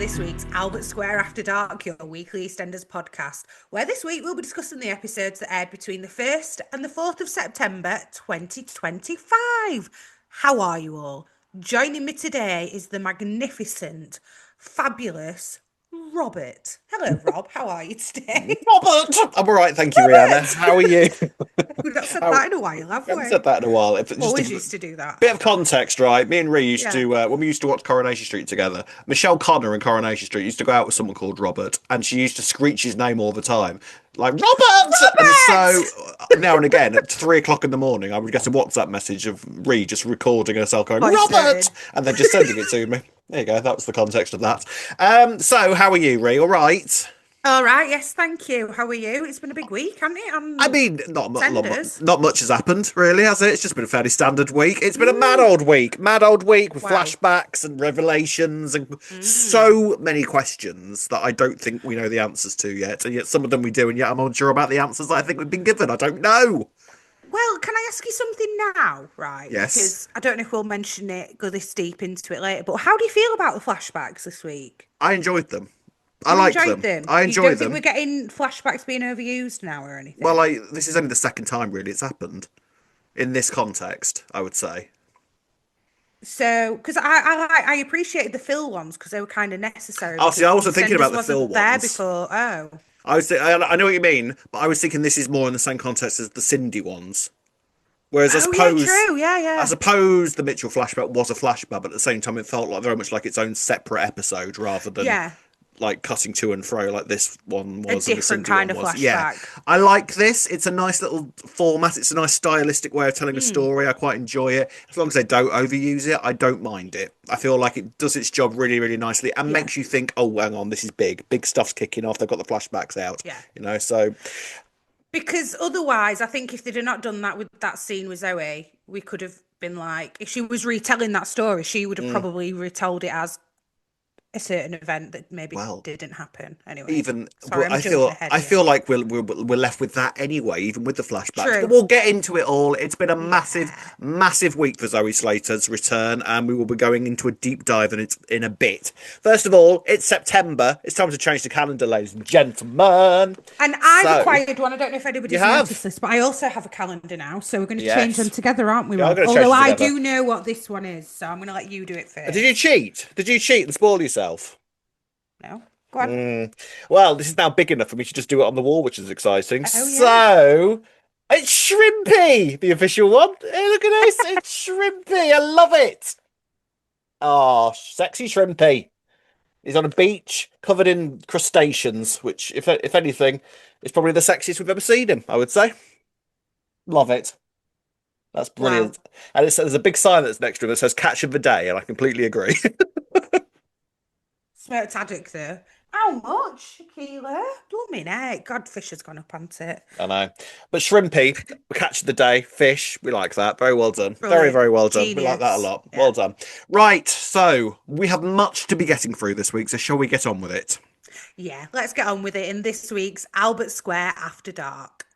this week's Albert Square After Dark, your weekly EastEnders podcast, where this week we'll be discussing the episodes that aired between the 1st and the 4th of September 2025. How are you all? Joining me today is the magnificent, fabulous Robert. Hello, Rob. How are you today? Robert! I'm all right, thank you, Rihanna. How are you? We've not said that in a while, have we? I haven't said that in a while. Always used to do that. Bit of context, right? Me and Ree used to, when we used to watch Coronation Street together, Michelle Connor in Coronation Street used to go out with someone called Robert, and she used to screech his name all the time. Like, Robert! And so, now and again, at 3 o'clock in the morning, I would get a WhatsApp message of Ree just recording herself going, Robert! And then just sending it to me. There you go, that was the context of that. So, how are you, Ree? All right? All right, yes, thank you. How are you? It's been a big week, hasn't it? I mean, not much has happened, really, has it? It's just been a fairly standard week. It's been a mad old week with flashbacks and revelations and so many questions that I don't think we know the answers to yet. And yet some of them we do, and yet I'm unsure about the answers that I think we've been given. I don't know. Well, can I ask you something now, right? Yes. Because I don't know if we'll mention it, go this deep into it later, but how do you feel about the flashbacks this week? I enjoyed them. I liked them. I enjoyed them. You don't think we're getting flashbacks being overused now or anything? Well, this is only the second time, really, it's happened. In this context, I would say. So, because I appreciated the Phil ones because they were kind of necessary. Oh, see, I wasn't thinking about the Phil ones. There before. Oh. I know what you mean, but I was thinking this is more in the same context as the Cindy ones. Whereas I suppose, I suppose the Mitchell flashback was a flashback, but at the same time, it felt like very much like its own separate episode rather than like cutting to and fro like this one was. A different kind of flashback. Yeah, I like this. It's a nice little format. It's a nice stylistic way of telling a story. I quite enjoy it. As long as they don't overuse it, I don't mind it. I feel like it does its job really, really nicely and makes you think, oh, hang on, this is big. Big stuff's kicking off. They've got the flashbacks out. Yeah. You know, so... Because otherwise, I think if they'd have not done that with that scene with Zoe, we could have been like, if she was retelling that story, she would have probably retold it as a certain event that maybe didn't happen anyway. I feel like we're left with that anyway, even with the flashbacks. True. But we'll get into it all. It's been a massive week for Zoe Slater's return, and we will be going into a deep dive in a bit. First of all, it's September. It's time to change the calendar, ladies and gentlemen. And I've acquired one. I don't know if anybody's noticed this, but I also have a calendar now, so we're going to change them together, aren't we? Although I do know what this one is, so I'm going to let you do it first. Did you cheat? Did you cheat and spoil yourself? No. Go on. Well, this is now big enough for me to just do it on the wall, which is exciting. Oh, yeah. So, it's Shrimpy, the official one. Hey, look at this. It's Shrimpy. I love it. Oh, sexy Shrimpy. He's on a beach covered in crustaceans, which, if anything, is probably the sexiest we've ever seen him, I would say. Love it. That's brilliant. Wow. And there's a big sign that's next to him that says catch of the day, and I completely agree. Smoked haddock there. How much? A kilo? Blooming heck. God, fish has gone up, hasn't it? I know. But Shrimpy, catch of the day, fish, we like that. Very well done. Brilliant. Very, very well done. Genius. We like that a lot. Yeah. Well done. Right, so we have much to be getting through this week, so shall we get on with it? Yeah, let's get on with it in this week's Albert Square After Dark.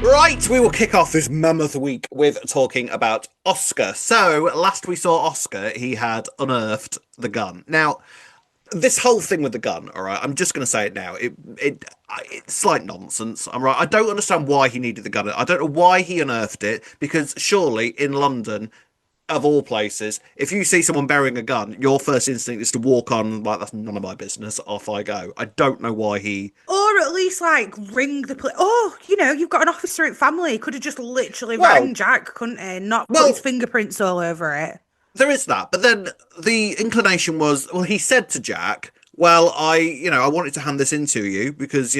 Right, we will kick off this mammoth week with talking about Oscar. So, last we saw Oscar, he had unearthed the gun. Now, this whole thing with the gun, all right, I'm just going to say it now. It's slight nonsense. I'm right. I don't understand why he needed the gun. I don't know why he unearthed it, because surely in London, of all places, if you see someone burying a gun, your first instinct is to walk on like, that's none of my business, off I go. I don't know why he... Or at least, like, ring the police. Oh, you know, you've got an officer in family. He could have just literally rang Jack, couldn't he? Not put his fingerprints all over it. There is that. But then the inclination was, well, he said to Jack, well, I wanted to hand this in to you because,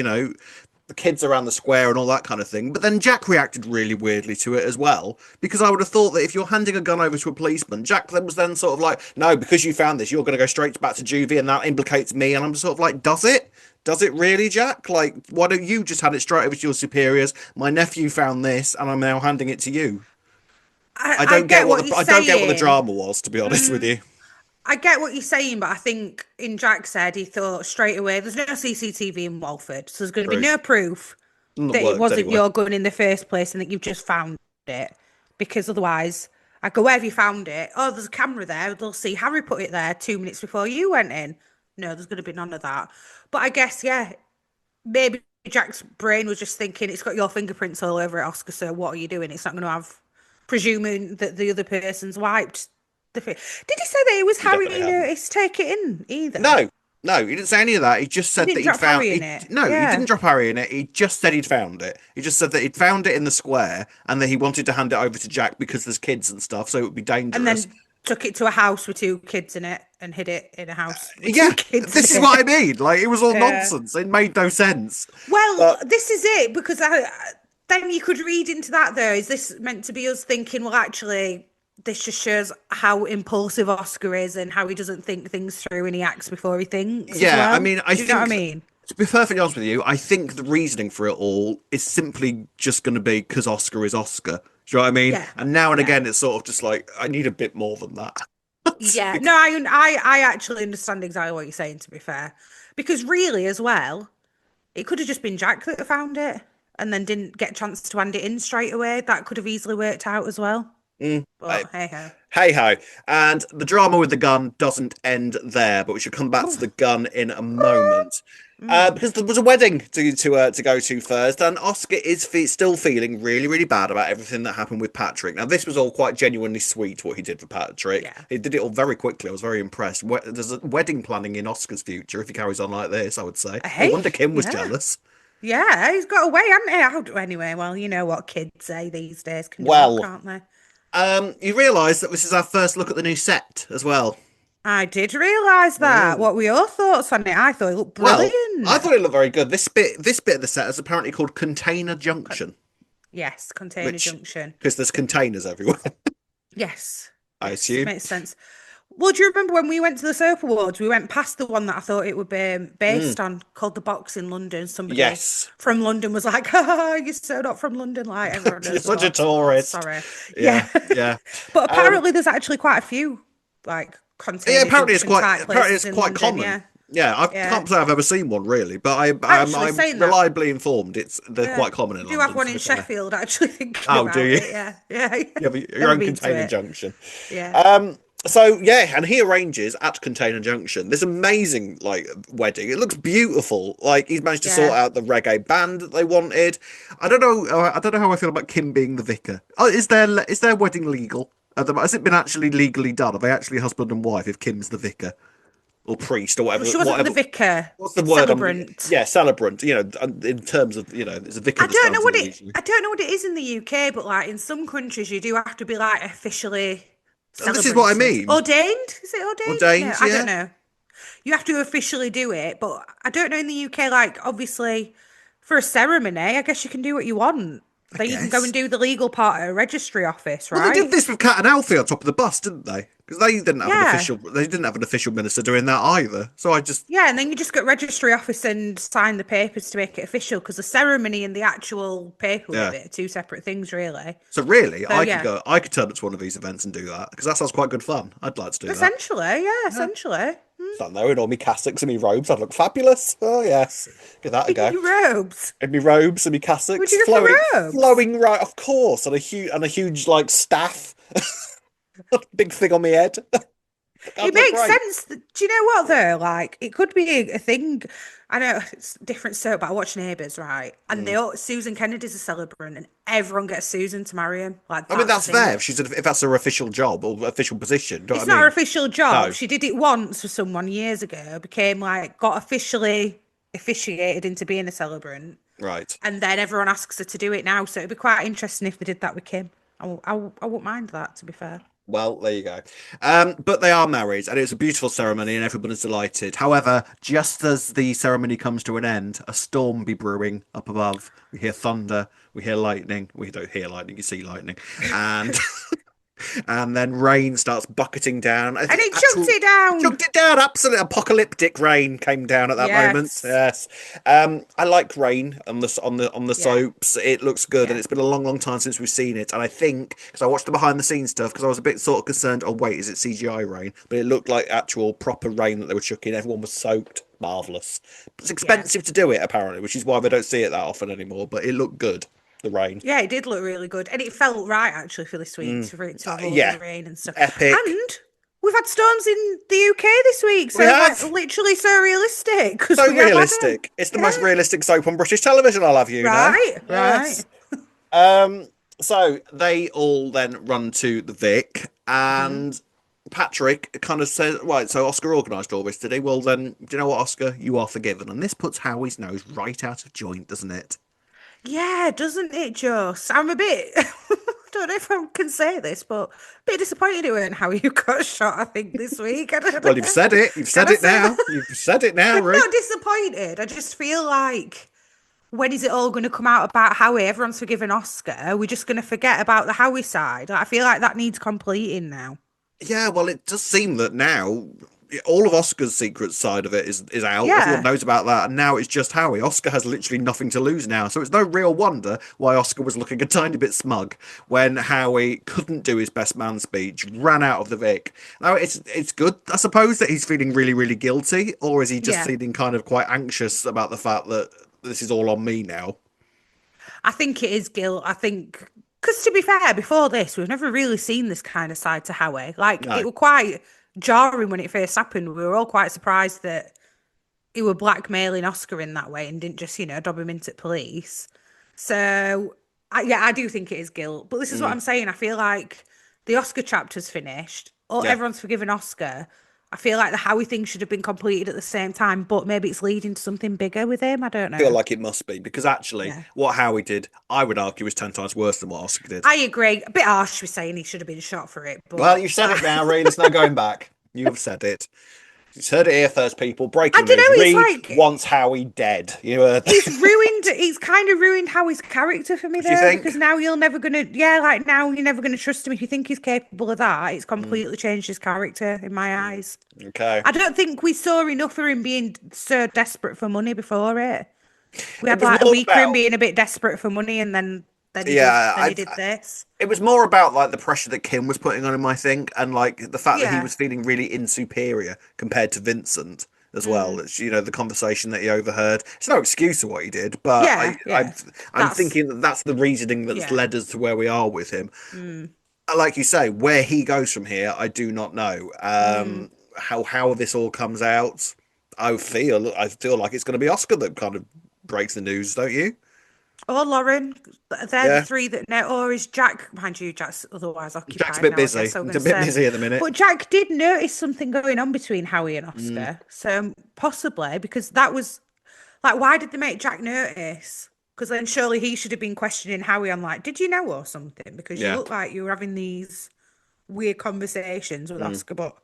the kids around the square and all that kind of thing. But then Jack reacted really weirdly to it as well, because I would have thought that if you're handing a gun over to a policeman, Jack was then sort of like, no, because you found this, you're going to go straight back to juvie and that implicates me. And I'm sort of like, does it? Does it really, Jack? Like, why don't you just hand it straight over to your superiors? My nephew found this and I'm now handing it to you. I don't get what the drama was, to be honest with you. I get what you're saying, but I think in Jack said he thought straight away, there's no CCTV in Walford, so there's going to be no proof that it wasn't your gun in the first place and that you've just found it. Because otherwise, I go, where have you found it? Oh, there's a camera there. They'll see Harry put it there 2 minutes before you went in. No, there's going to be none of that. But I guess, yeah, maybe Jack's brain was just thinking it's got your fingerprints all over it, Oscar. So what are you doing? It's not going to have, presuming that the other person's wiped Did he say that it was He Harry definitely he hadn't. noticed take it in either? No, no, he didn't say any of that. He just He said that didn't he'd drop found. Harry in it. No, he Yeah. didn't drop Harry in it. He just said he'd found it. He just said that he'd found it in the square and that he wanted to hand it over to Jack because there's kids and stuff, so it would be And dangerous. then took it to a house with two kids in it and hid it in a house with two Yeah, kids this in is it. what I mean. Like it was all Yeah. nonsense. It made no sense. Well, But this is it because then you could read into that though. Is this meant to be us thinking, well, actually, this just shows how impulsive Oscar is and how he doesn't think things through and he acts before he thinks as yeah, I well? mean, I Do you know what I think mean? to be perfectly honest with you, I think the reasoning for it all is simply just going to be because Oscar is Oscar. Do you know what I mean? Yeah. And now and Yeah. again, it's sort of just like I need a bit more than that. Yeah. No, I actually understand exactly what you're saying, to be fair. Because really, as well, it could have just been Jack that found it and then didn't get a chance to hand it in straight away. That could have easily worked out as well. I- But hey ho. Hey ho. And the drama with the gun doesn't end there, but we should come back to the gun in a moment. Mm. Because there was a wedding to go to first, and Oscar is still feeling really, really bad about everything that happened with Patrick. Now, this was all quite genuinely sweet what he did for Patrick. Yeah. He did it all very quickly. I was very impressed. There's a wedding planning in Oscar's future if he carries on like this, I would say. No Hey, wonder Kim was yeah. jealous. Yeah, he's got away, hasn't he? Anyway, well, you know what kids say these days can do a lot, Well, can't they? you realise that this is our first look at the new set as well. I did realise that. Mm. What were your thoughts on it? I thought it looked Well, brilliant. I thought it looked very good. This bit of the set is apparently called Container Junction, Yes, Container which Junction. because there's containers everywhere, Yes, I yes, it assume. makes sense. Well, do you remember when we went to the Soap Awards? We went past the one that I thought it would be Mm. based on, called the Box in London. Somebody Yes. from London was like, "Haha, you're so not from London." Like everyone You're knows the such a Box. Oh, tourist. sorry. Yeah, Yeah, yeah. but Um, apparently there's actually quite a few like yeah, Container Junction type apparently it's places in quite London. common. Yeah, Yeah, I yeah. can't say I've ever seen one really, but Actually, I'm saying that, reliably informed they're yeah, quite common in we do have London. one To in be fair. Sheffield. Actually, thinking Oh, do about you? it. Yeah, yeah. You have your Never own been to container it. junction. Yeah, So yeah, and he arranges at Container Junction this amazing like wedding. It looks beautiful. Like he's managed to sort yeah. out the reggae band that they wanted. I don't know. I don't know how I feel about Kim being the vicar. Oh, is their wedding legal? Has it been actually legally done? Are they actually husband and wife if Kim's the vicar or priest or Well, whatever? she wasn't the Whatever. vicar. What's the word? Celebrant. Yeah, celebrant. You know, in terms of it's a vicar I that don't know stands what in it. usually. I don't know what it is in the UK, but like in some countries, you do have to be like officially And this is what I celebranted, mean. ordained. Is it ordained? No, Ordained, I don't yeah. know. You have to officially do it, but I don't know in the UK. Like obviously, for a ceremony, I guess you can do what you want. I Like you can go and guess. do the legal part at a registry office, Well, they did right? this with Cat and Alfie on top of the bus, didn't they? Because Yeah. they didn't have an official minister doing that either. So I just, Yeah, and then you just go to registry office and sign the papers to make it official because the ceremony and the actual paperwork yeah. bit are two separate things, really. So really, So yeah, I could turn up to one of these events and do that because that sounds quite good fun. I'd like to do that. essentially, yeah, Yeah. essentially. Stand there in all my cassocks and my robes. I'd look fabulous. Oh yes, give that a In go. your robes. In my robes and my Would cassocks, you go for robes? flowing right, of course, and a huge like staff, big thing on my head. It That'd look makes great. sense. Do you know what though? Like, it could be a thing. I know it's different soap, but I watch Neighbours, right? And they Mm. all Susan Kennedy's a celebrant, and everyone gets Susan to marry him. Like I mean, that's the that's fair thing. if that's her official job or official position. Do you know It's what I not her mean? official job. No, She did it once for someone years ago. Became like got officially officiated into being a celebrant, right. and then everyone asks her to do it now. So it'd be quite interesting if they did that with Kim. I wouldn't mind that, to be fair. Well, there you go. But they are married, and it's a beautiful ceremony, and everyone is delighted. However, just as the ceremony comes to an end, a storm be brewing up above. We hear thunder, we hear lightning. We don't hear lightning, you see lightning, and and then rain starts bucketing down. I And think he chucked it down. chucked it down. Absolute apocalyptic rain came down at that moment. Yes. Yes, I like rain on the Yeah. soaps. It looks good, and Yeah. it's been a long, long time since we've seen it. And I think because I watched the behind the scenes stuff, because I was a bit sort of concerned. Oh wait, is it CGI rain? But it looked like actual proper rain that they were chucking. Everyone was soaked. Marvelous. It's Yeah. expensive to do it apparently, which is why they don't see it that often anymore. But it looked good. the rain. Yeah, it did look really good. And it felt right, actually, for this week for it to avoid Yeah, the rain and stuff. epic. And we've had storms in the UK this week. We So, like, have. literally so realistic because So we have had them. realistic. It's the most Yeah. realistic soap on British television, I'll have you know. Right, right. Yes. Um, so they all then run to the Vic, Mhm. and Patrick kind of says, right, so Oscar organised all this today. Well, then, do you know what, Oscar? You are forgiven. And this puts Howie's nose right out of joint, doesn't it? Yeah, doesn't it just? I'm a bit, I don't know if I can say this, but a bit disappointed in how you got shot, I think, this week. I don't Well, you've know. said it. You've Can said I it say now. that? You've said it now, I'm Rue. not disappointed. I just feel like when is it all going to come out about Howie? Everyone's forgiven Oscar. We're just going to forget about the Howie side. Like, I feel like that needs completing now. Yeah, well, it does seem that now all of Oscar's secret side of it is out. Everyone Yeah, knows about that, and now it's just Howie. Oscar has literally nothing to lose now, so it's no real wonder why Oscar was looking a tiny bit smug when Howie couldn't do his best man speech, ran out of the Vic. Now it's good, I suppose, that he's feeling really really guilty, or is he just yeah. feeling kind of quite anxious about the fact that this is all on me now? I think it is guilt. I think because to be fair, before this, we've never really seen this kind of side to Howie. Like No. it was quite jarring when it first happened. We were all quite surprised that he were blackmailing Oscar in that way and didn't just, dob him into police. So yeah, I do think it is guilt. But this is what Mm, I'm saying. I feel like the Oscar chapter's finished. Or yeah. everyone's forgiven Oscar. I feel like the Howie thing should have been completed at the same time, but maybe it's leading to something bigger with him. I don't Feel know. like it must be because actually, Yeah. what Howie did, I would argue, is 10 times worse than what Oscar did. I agree. A bit harsh with saying he should have been shot for it, Well, but you've said it now, Ree. There's no going back. You have said it. You've heard it here first, people. I Breaking don't news. know. It's Ree like wants Howie dead. You heard it's that? ruined. It's kind of ruined Howie's character for me Do you though, think? because now you're never gonna. Yeah, like now you're never gonna trust him if you think he's capable of that. It's Mm, completely changed his character in my mm. eyes. Okay. I don't think we saw enough of him being so desperate for money before it. We It had was like a more week of him about, being a bit desperate for money, and then he did yeah, then he did this. it was more about like the pressure that Kim was putting on him, I think, and like the fact that he Yeah. was feeling really insuperior compared to Vincent as well. Mm. It's, the conversation that he overheard. It's no excuse for what he did, but Yeah. Yeah. I'm That's thinking that that's the reasoning that's yeah. led us to where we are with him. Mm. Like you say, where he goes from here, I do not know. Mm. How this all comes out, I feel like it's going to be Oscar that kind of breaks the news, don't you? Or Lauren, they're the Yeah, three that know. Or is Jack, mind you, Jack's otherwise Jack's a occupied bit now, I busy. guess. I was He's going a to bit say. busy at the minute. But Jack did notice something going on between Howie and Mm, Oscar. So possibly because that was like, why did they make Jack notice? Because then surely he should have been questioning Howie on, like, did you know or something? Because you yeah. look like you were having these weird conversations with Mm. Oscar, but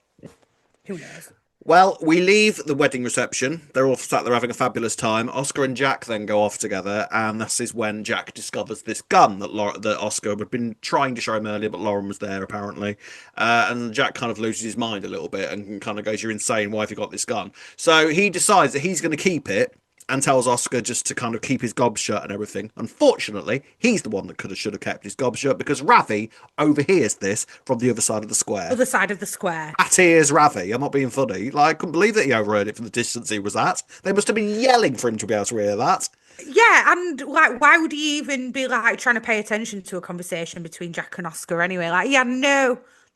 who knows? Well, we leave the wedding reception. They're all sat there having a fabulous time. Oscar and Jack then go off together, and this is when Jack discovers this gun that Oscar had been trying to show him earlier, but Lauren was there apparently. And Jack kind of loses his mind a little bit and kind of goes, "You're insane. Why have you got this gun?" So he decides that he's going to keep it and tells Oscar just to kind of keep his gob shut and everything. Unfortunately, he's the one that should have kept his gob shut because Ravi overhears this from the other side of the square. Other side of the square. At ears Ravi. I'm not being funny. Like, I couldn't believe that he overheard it from the distance he was at. They must have been yelling for him to be able to hear that. Yeah, and like, why would he even be like trying to pay attention to a conversation between Jack and Oscar anyway? Like,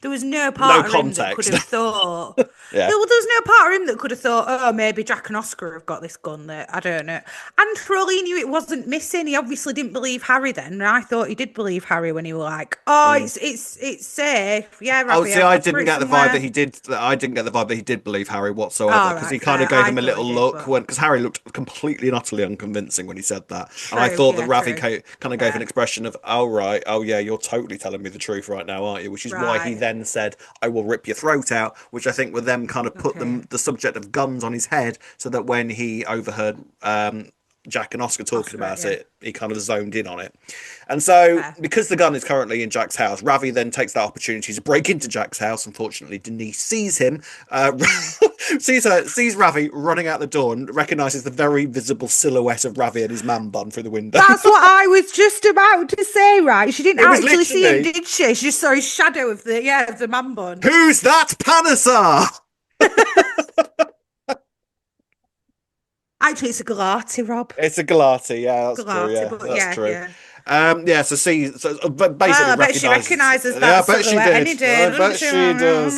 there was no No part of him that could context. have thought. Yeah. There was no part of him that could have thought, oh, maybe Jack and Oscar have got this gun that I don't know. And for all he knew, it wasn't missing. He obviously didn't believe Harry then, and I thought he did believe Harry when he was like, oh, Mm. it's safe. Yeah, Oh, Ravi, see, I've I got didn't it get the vibe that somewhere. he did. I didn't get the vibe that he did believe Harry whatsoever All because right, he kind of fair. gave I him a thought little he did, look but because Harry looked completely and utterly unconvincing when he said that, and I true. thought that Yeah, Ravi true. kind of gave an Fair. expression of, "Oh right, oh yeah, you're totally telling me the truth right now, aren't you?" Which is why he Right. then said, "I will rip your throat out," which I think would then kind of put Okay. the subject of guns on his head, so that when he overheard Jack and Oscar talking Oscar, about yeah. it, he kind of zoned in on it. And so, Fair. because the gun is currently in Jack's house, Ravi then takes that opportunity to break into Jack's house. Unfortunately, Denise sees him, Mm. sees Ravi running out the door, and recognizes the very visible silhouette of Ravi and his man bun through the window. That's what I was just about to say, right? She didn't It was actually see him, literally, did she? She just saw his shadow of the man bun. "Who's that Panasar?" Actually, it's a Galati, Rob. It's a Galati, yeah, that's true. Galati, Yeah, but that's yeah, true. yeah. Yeah, so basically Well, I bet she recognises that silhouette any day. I bet she does.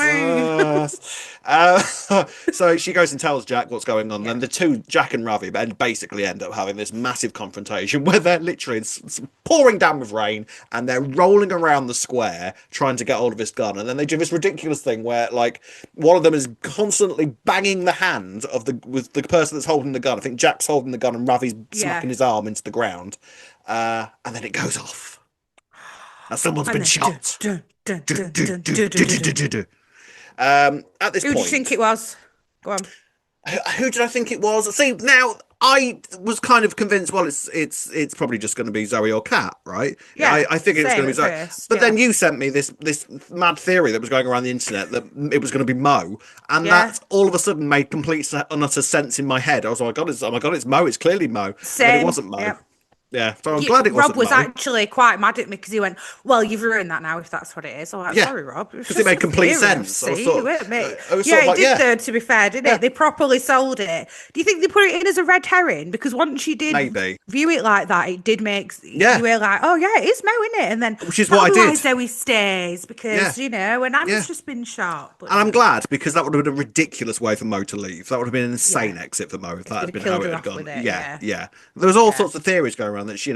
So she goes and tells Jack what's going on. Yeah. Then the two, Jack and Ravi, basically end up having this massive confrontation where they're literally it's pouring down with rain and they're rolling around the square trying to get hold of this gun. And then they do this ridiculous thing where like one of them is constantly banging the hand of with the person that's holding the gun. I think Jack's holding the gun and Ravi's smacking his arm into the ground. And then it goes off. Now someone's been shot. At this Who point, do you think it was? Go on. who did I think it was? See, now I was kind of convinced. Well, it's probably just going to be Zoe or Kat, right? Yeah, I think it was going to be Zoe. first, But then you sent me this mad theory that was going around the internet that it was going to be Mo, and that all of a sudden made complete and utter sense in my head. I was like, oh my god, it's Mo. It's clearly Mo. Same. But it wasn't Mo. Yep. Yeah, so I'm glad it wasn't Rob was Mo. actually quite mad at me because he went, "Well, you've ruined that now if that's what it is." I'm like, "Sorry, Rob." Because it made complete sense. It Like, did though, to be fair, didn't it? They properly sold it. Do you think they put it in as a red herring? Because once you did view it like that, it did make you were like, "Oh yeah, it is Mo, isn't it?" And then which is what I did. Why Zoe stays because and Anna's just been shot. But, and I'm glad because that would have been a ridiculous way for Mo to leave. That would have been an insane exit for Mo if that had been how it had gone. Yeah. There was all sorts of theories going around that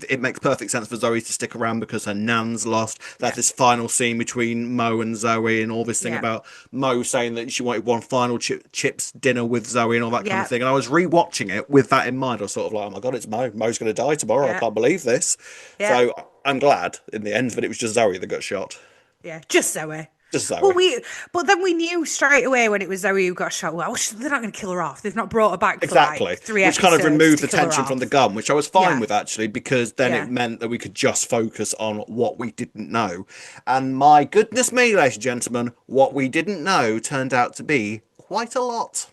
it makes perfect sense for Zoe to stick around because her nan's lost. That this final scene between Mo and Zoe and all this thing about Mo saying that she wanted one final chips dinner with Zoe and all that kind of thing. And I was rewatching it with that in mind. I was sort of like, oh my god, it's Mo. Mo's going to die tomorrow. I can't believe this. So I'm glad in the end that it was just Zoe that got shot. Yeah, just Zoe. Just Zoe. Well, but then we knew straight away when it was Zoe who got shot. Well, they're not going to kill her off. They've not brought her back for like 3 episodes. Which kind of removed the tension from the gun, which I was fine with actually, because then Yeah. it meant that we could just focus on what we didn't know. And my goodness me, ladies and gentlemen, what we didn't know turned out to be quite a lot.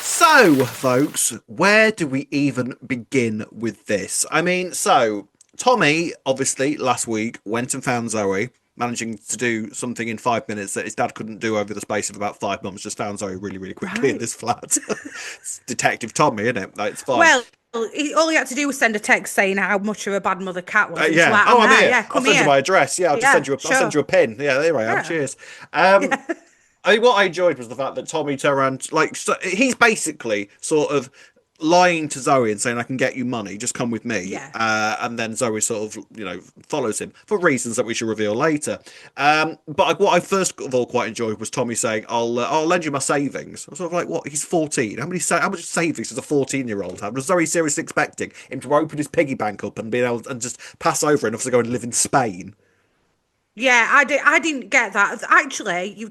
So, folks, where do we even begin with this? I mean, so Tommy, obviously, last week went and found Zoe, managing to do something in 5 minutes that his dad couldn't do over the space of about 5 months. Just found Zoe really, really quickly in this flat. It's Detective Tommy, isn't it? Like, it's fine. Well, all he had to do was send a text saying how much of a bad mother Kat was. I'm here. I'll send you my address. Yeah, I'll send you a pin. Yeah, there I am. Cheers. What I enjoyed was the fact that Tommy turned around, he's basically sort of lying to Zoe and saying, I can get you money, just come with me. Yeah. And then Zoe sort of, follows him for reasons that we shall reveal later. But what I first of all quite enjoyed was Tommy saying, I'll lend you my savings. I was sort of like, what? He's 14. How much savings does a 14-year-old have? Was Zoe seriously expecting him to open his piggy bank up and be able and just pass over enough to go and live in Spain? Yeah, I didn't get that. Actually,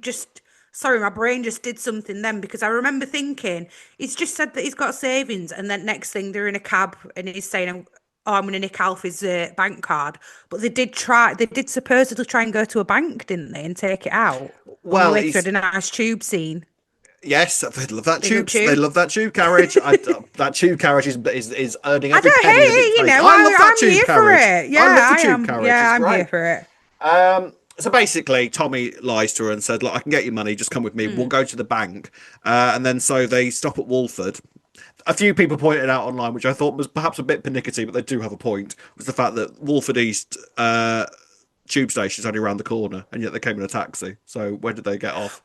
sorry, my brain just did something then because I remember thinking he's just said that he's got savings, and then next thing they're in a cab and he's saying, "Oh, I'm going to nick Alfie's bank card." But they did supposedly try and go to a bank, didn't they, and take it out? Well, they had a nice tube scene. Yes, they love that tube. They love that tube carriage. That tube carriage is earning every penny. I don't hate it, I love that tube carriage. Yeah, I love the tube carriage. Yeah, I'm here for it. So basically, Tommy lies to her and said, look, I can get you money, just come with me, we'll go to the bank. And then so they stop at Walford. A few people pointed out online, which I thought was perhaps a bit pernickety, but they do have a point, was the fact that Walford East tube station is only around the corner, and yet they came in a taxi. So where did they get off?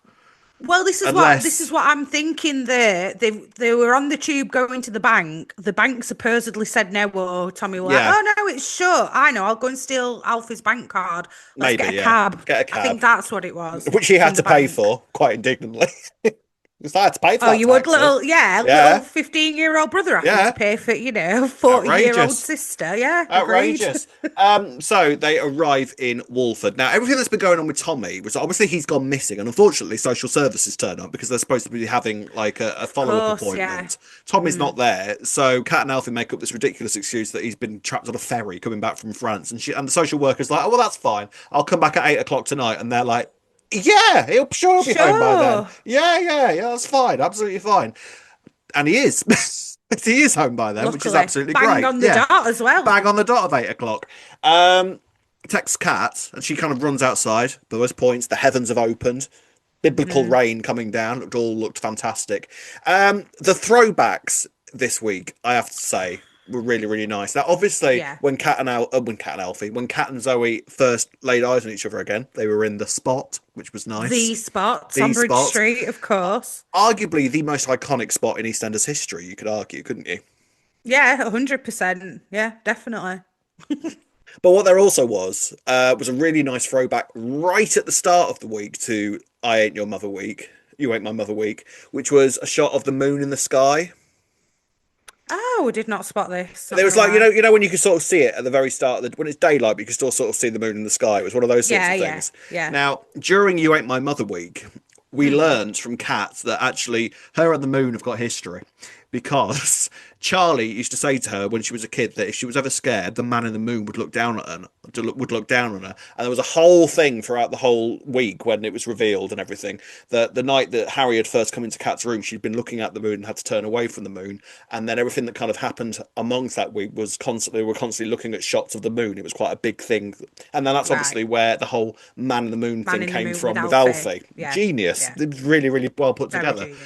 Well, this is what I'm thinking there. They were on the tube going to the bank. The bank supposedly said no. Well, Tommy was like, oh no, it's shut. I know, I'll go and steal Alfie's bank card. Let's get a cab. Get a cab. I think that's what it was. Which he had to pay for, quite indignantly. Because I had to pay for that. Oh, you would little 15-year-old brother having to pay for, 40-year-old sister. Yeah, outrageous. So they arrive in Walford. Now, everything that's been going on with Tommy was obviously he's gone missing, and unfortunately, social services turn up because they're supposed to be having like a follow-up appointment. Yeah. Tommy's not there, so Kat and Alfie make up this ridiculous excuse that he's been trapped on a ferry coming back from France, and the social worker's like, "Oh, well, that's fine. I'll come back at 8:00 tonight," and they're like, yeah, he'll be home by then. Yeah, that's fine, absolutely fine. And he is. He is home by then, which is absolutely great. Bang on the dot as well. Bang on the dot of 8:00. Texts Kat, and she kind of runs outside. Those points, the heavens have opened. Biblical rain coming down. Looked fantastic. The throwbacks this week, I have to say, were really, really nice. Now, obviously, Yeah. when Kat and Zoe first laid eyes on each other again, they were in the spot, which was nice. The spots The on Bridge spot, Street, of course. arguably the most iconic spot in EastEnders history. You could argue, couldn't you? Yeah, 100%. Yeah, definitely. But what there also was a really nice throwback right at the start of the week to "I Ain't Your Mother Week." You ain't my mother week, which was a shot of the moon in the sky. Oh, I did not spot this, not There was gonna like lie. when you can sort of see it at the very start of when it's daylight, but you can still sort of see the moon in the sky. It was one of those sorts Yeah, of yeah, things. yeah. Now, during "You Ain't My Mother Week," we Mm. learned from Kat that actually her and the moon have got history because Charlie used to say to her when she was a kid that if she was ever scared, the man in the moon would look down at her, would look down on her. And there was a whole thing throughout the whole week when it was revealed and everything that the night that Harry had first come into Kat's room, she'd been looking at the moon and had to turn away from the moon. And then everything that kind of happened amongst that week was constantly looking at shots of the moon. It was quite a big thing. And then that's Right. obviously where the whole man in the moon Man thing in the came Moon with from with Alfie. Alfie. Yeah, Genius. yeah. It was really, really well put Very together. genius.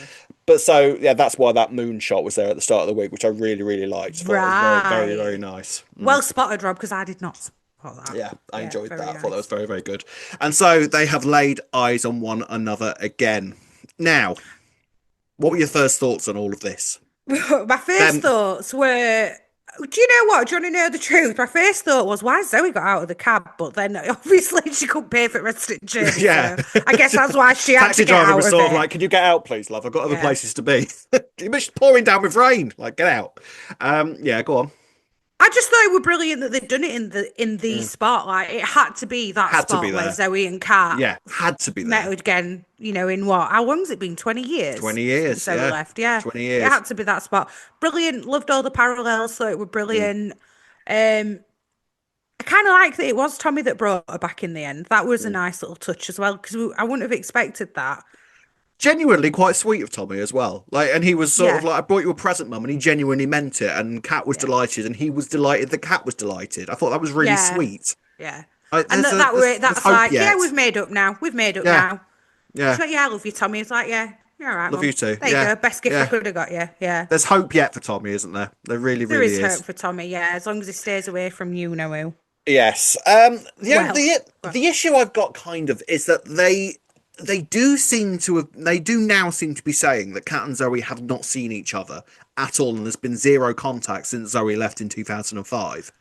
But so yeah, that's why that moon shot was there at the start of the week, which I really, really liked. I thought it was very, very, very Right. nice. Well spotted, Rob, because I did not spot that. Yeah, I Yeah, enjoyed very that. I thought that was nice. very, very good. And so they have laid eyes on one another again. Now, what were your first thoughts on all of this? My first Them, thoughts were, do you know what? Do you want to know the truth? My first thought was, why Zoe got out of the cab? But then obviously she couldn't pay for the rest of the journey, yeah. so I guess that's why she had to Taxi get driver out was of sort of it. like, "Can you get out, please, love? I've got other Yeah. places to be." It's pouring down with rain. Like, get out. Yeah, go on. I just thought it were brilliant that they'd done it in the Mm. spotlight. It had to be that Had to be spot where there. Zoe and Kat Yeah, had to be met there. again, in what? How long's it been? 20 years 20 since years. Zoe Yeah, left. Yeah. 20 It years. had to be that spot. Brilliant. Loved all the parallels. Thought it were Mm. brilliant. Um, I kind of like that it was Tommy that brought her back in the end. That was a Mm. nice little touch as well because I wouldn't have expected that. Genuinely quite sweet of Tommy as well. Like, and he was sort of Yeah. like, "I brought you a present, mum," and he genuinely meant it. And Kat was Yeah. delighted, and he was delighted that Kat was delighted. I thought that was really Yeah. sweet. Yeah. I, And there's a that way, there's that's hope like, yeah, yet. we've made up now. We've made up Yeah, now. yeah. She's like, yeah, I love you, Tommy. It's like, yeah, you're all right, Love you mum. too. There you Yeah, go. Best gift I yeah. could have got you. Yeah. There's hope yet for Tommy, isn't there? There really, There really is hope is. for Tommy, yeah, as long as he stays away from you know who. Yes. Well, well, The issue I've got kind of is that they do now seem to be saying that Kat and Zoe have not seen each other at all, and there's been zero contact since Zoe left in 2005.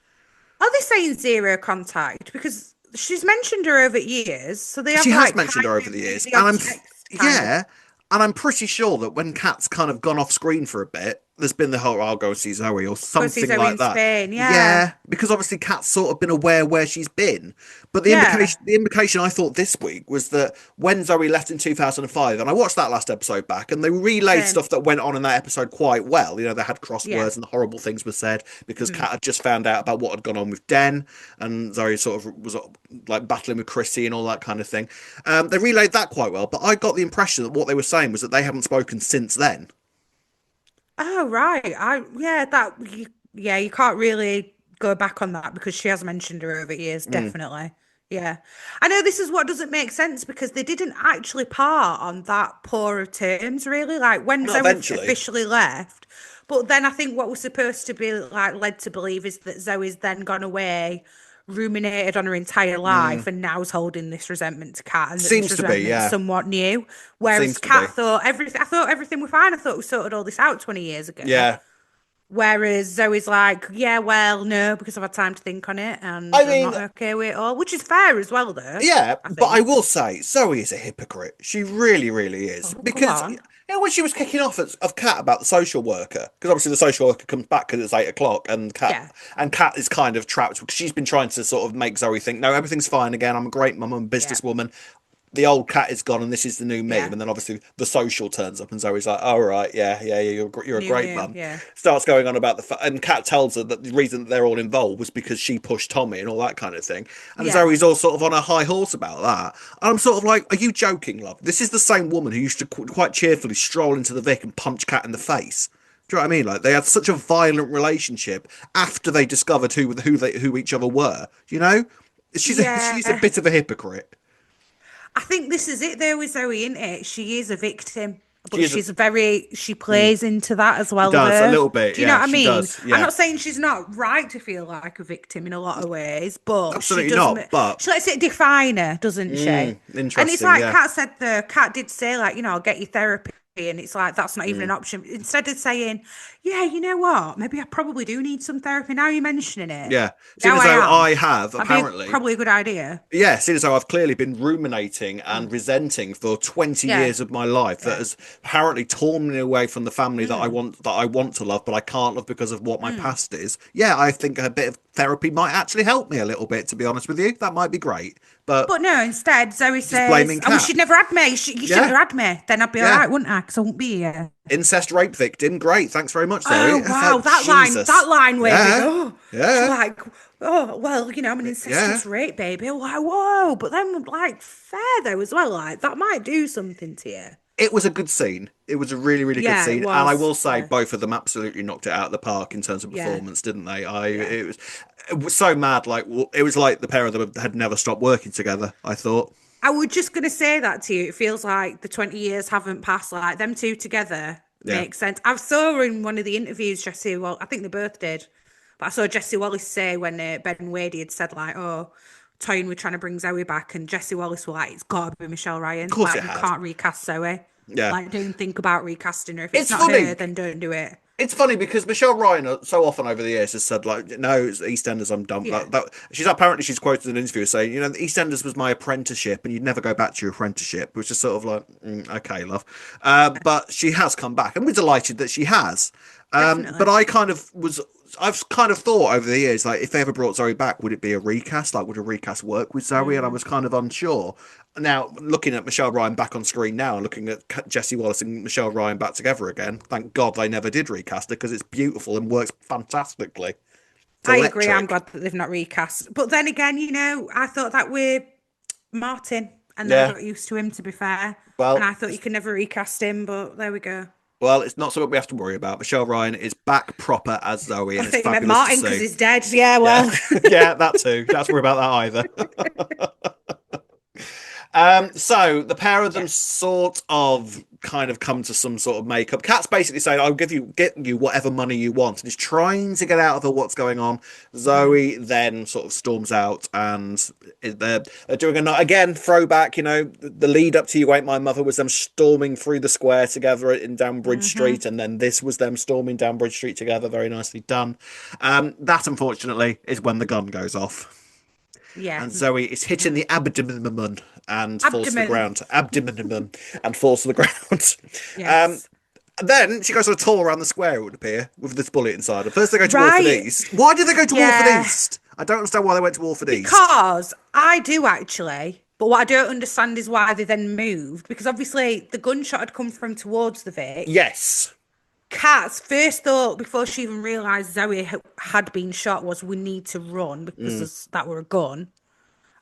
are they saying zero contact? Because she's mentioned her over years, so they have She has like mentioned her kind over of the years, the and odd text kind of. yeah, and I'm pretty sure that when Kat's kind of gone off screen for a bit, there's been the whole "I'll go see Zoe" or Go see something Zoe like in that. Spain, yeah. Yeah, because obviously Kat's sort of been aware where she's been. But Yeah. the implication I thought this week was that when Zoe left in 2005, and I watched that last episode back, and they relayed Same. stuff that went on in that episode quite well. You know, they had Yeah. crosswords and horrible things were said because Mm. Kat had just found out about what had gone on with Den, and Zoe sort of was like battling with Chrissy and all that kind of thing. They relayed that quite well, but I got the impression that what they were saying was that they haven't spoken since then. Oh, right. Yeah, you can't really go back on that because she has mentioned her over years, Mm. definitely. Yeah. I know this is what doesn't make sense because they didn't actually part on that poor of terms, really. Like when Not Zoe eventually. officially left. But then I think what we're supposed to be like led to believe is that Zoe's then gone away, ruminated on her entire Mm. life, and now's holding this resentment to Kat, and that this Seems to be, resentment's yeah. somewhat new. Whereas Seems to be. Kat thought everything, I thought everything was fine. I thought we sorted all this out 20 years ago. Yeah. Whereas Zoe's like, yeah, well, no, because I've had time to think on it and I I'm mean, not okay with it all, which is fair as well, though, yeah, I but I think. will say Zoe is a hypocrite. She really, really is. Oh, go Because on. when she was kicking off of Kat about the social worker, because obviously the social worker comes back because it's 8 o'clock, Yeah, and Kat is kind of trapped because she's been trying to sort of make Zoe think, no, everything's fine again. I'm a great mum. I'm a yeah, businesswoman. The old Cat is gone, and this is the new me. yeah. And then obviously the social turns up, and Zoe's like, "Oh right, yeah, you're a New great you, mum." yeah, Starts going on about and Kat tells her that the reason that they're all involved was because she pushed Tommy and all that kind of thing. And yeah, Zoe's all sort of on a high horse about that. And I'm sort of like, "Are you joking, love? This is the same woman who used to quite cheerfully stroll into the Vic and punch Cat in the face." Do you know what I mean? Like they had such a violent relationship after they discovered who each other were. You know, she's a yeah. bit of a hypocrite. I think this is it, though, with Zoe, isn't it? She is a victim. But she plays into that as She well, does a though. little bit. Do you know Yeah, what I she mean? does. I'm Yeah, not saying she's not right to feel like a victim in a lot of ways, but she absolutely does. not. But She lets it define her, doesn't she? And it's interesting. like Yeah. Kat said. The Kat did say, like, I'll get you therapy, and it's like that's not even an option. Instead of saying, yeah, you know what, maybe I probably do need some therapy. Now you're mentioning it. Yeah. Seeing Now as I though am. I have That'd be apparently. probably a good idea. Yeah, seeing as though I've clearly been ruminating and resenting for 20 Yeah, years of my life that yeah. has apparently torn me away from the family that I want to love, but I can't love because of what my past is. Yeah, I think a bit of therapy might actually help me a little bit, to be honest with you. That might be great. But But no, instead, Zoe just says, blaming I wish Cat. you'd never had me. You shouldn't Yeah, have had me. Then I'd be all yeah. right, wouldn't I? Because I wouldn't be here. Incest rape victim. Great. Thanks very much, Zoe. Oh, It's wow. like, That Jesus. line made me Yeah, go. She's yeah, like, oh, well, I'm an yeah. incestuous rape baby. I'm like, whoa. But then, like, fair though, as well. Like, that might do something to you. It was a good scene. It was a really, really good Yeah, it scene, and I was. will say Yeah. both of them absolutely knocked it out of the park in terms of Yeah. performance, didn't they? Yeah. It was so mad. Like it was like the pair of them had never stopped working together. I thought. I was just going to say that to you. It feels like the 20 years haven't passed. Like, them two together Yeah, makes sense. I saw in one of the interviews, Jesse, well, I think they both did, but I saw Jesse Wallace say when Ben Wadey had said, like, oh, Toyin, we're trying to bring Zoe back, and Jesse Wallace were like, it's got to be Michelle of Ryan. course it Like, you had. can't recast Zoe. Yeah, Like, don't think about recasting her. If it's it's not her, funny. then don't do it. It's funny because Michelle Ryan so often over the years has said like, no, it's EastEnders. I'm done. Yeah. She's quoted in an interview saying, EastEnders was my apprenticeship, and you'd never go back to your apprenticeship, which is sort of like, okay, love. But she has come back, and we're delighted that she has. But Definitely. I've kind of thought over the years, like, if they ever brought Zoe back, would it be a recast? Like, would a recast work with Zoe? And I was kind of unsure. Now, looking at Michelle Ryan back on screen now, and looking at Jesse Wallace and Michelle Ryan back together again, thank God they never did recast it because it's beautiful and works fantastically. It's I agree. I'm electric. glad that they've not recast. But then again, I thought that with Martin, and then I Yeah. got used to him, to be fair. And Well, I thought you could never recast him, but there we go. it's not something we have to worry about. Michelle Ryan is back proper as Zoe, I and it's think you meant fabulous to Martin because see. he's dead. Yeah, Yeah, well, yeah, that too. Don't have to worry about that either. So the pair of them yeah. sort of kind of come to some sort of makeup. Kat's basically saying, "I'll get you whatever money you want," and he's trying to get out of her what's going on. Zoe then sort of storms out, and they're doing again throwback. The lead up to "You Ain't My Mother" was them storming through the square together in down Bridge Street, and then this was them storming down Bridge Street together. Very nicely done. That unfortunately is when the gun goes off. Yeah. And Zoe is hit in the abdomen and falls to the Abdomen. ground. Abdomen and falls to the ground. Yes. Then she goes on a tour around the square, it would appear, with this bullet inside her. First they go to Walford Right. East. Why did they go to Walford Yeah. East? I don't understand why they went to Walford East. Because I do actually, but what I don't understand is why they then moved. Because obviously the gunshot had come from towards the Vic. Yes. Kat's first thought before she even realised Zoe had been shot was, we need to run because that were a gun.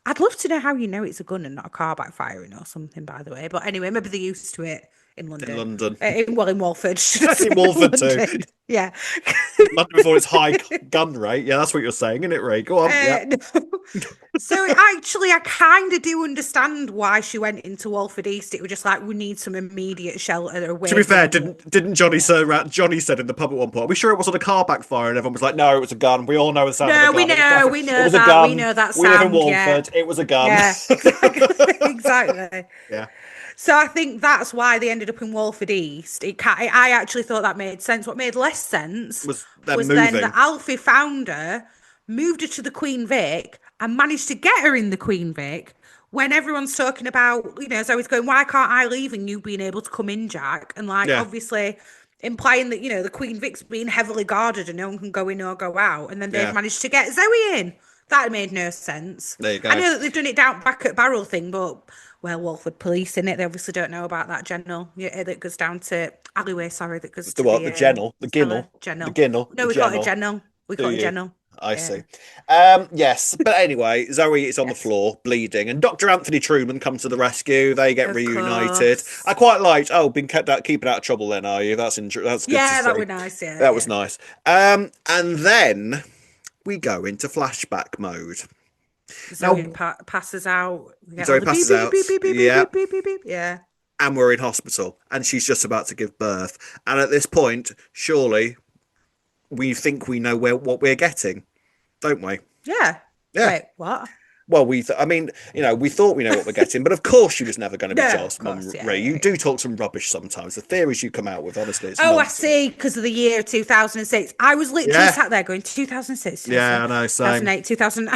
I'd love to know how you know it's a gun and not a car backfiring or something, by the way. But anyway, maybe they're used to it in London. In London. In Walford. In Walford too. Yeah. London before its high gun rate. Yeah, that's what you're saying, isn't it, Ray? Go on. Yeah. No. So actually, I kind of do understand why she went into Walford East. It was just like, we need some immediate shelter away. To be fair, from- didn't Johnny say Johnny said in the pub at one point, "Are we sure it wasn't a car backfire?" And everyone was like, "No, it was a gun. We all know the sound of a gun. we It was know definitely- it was a that. gun. We know that We live in sound, yeah. Walford. It was a gun." Yeah, exactly. Yeah. So I think that's why they ended up in Walford East. I actually thought that made sense. What made less sense Was them then moving. that Alfie found her, moved her to the Queen Vic, and managed to get her in the Queen Vic. When everyone's talking about, Zoe's going, why can't I leave and you being able to come in, Jack? And Yeah. obviously implying that, the Queen Vic's being heavily guarded and no one can go in or go out. And then they've Yeah. managed to get Zoe in. That made no sense. There you go. I know that they've done it down back at Barrel thing, but Walford Police in it. They obviously don't know about that Gennell. Yeah, that goes down to alleyway. Sorry, that goes to The Gennell, the cellar. Ginnell, Gennell. the Ginnell. No, the we call it a Gennell. Gennell. We Do call it you? Gennell. I Yeah. see. Yes, but anyway, Zoe is on the Yes. floor bleeding, and Dr. Anthony Truman comes to the rescue. They get Of reunited. course. I quite liked. Oh, been keeping out of trouble. Then are you? That's good. Yeah, to that see. was nice. Yeah, That was nice. And then we go into flashback mode. Zoe passes out. We get Zoe all the passes beep, out. beep, beep, beep, beep, Yeah. beep, beep, beep, beep. Yeah. and we're in hospital, and she's just about to give birth. And at this point, surely we think we know what we're getting, don't we? Yeah. Yeah. Wait, what? Well, I mean, we thought we know what we're getting, but of course she was never going to be No, of Joel's mum, course, yeah, Ray. yeah, You yeah. do talk some rubbish sometimes. The theories you come out with, honestly, it's Oh, I nonsense. see, because of the year 2006. I was literally Yeah. sat there going 2006, Yeah, I know, same. 2008, 2000.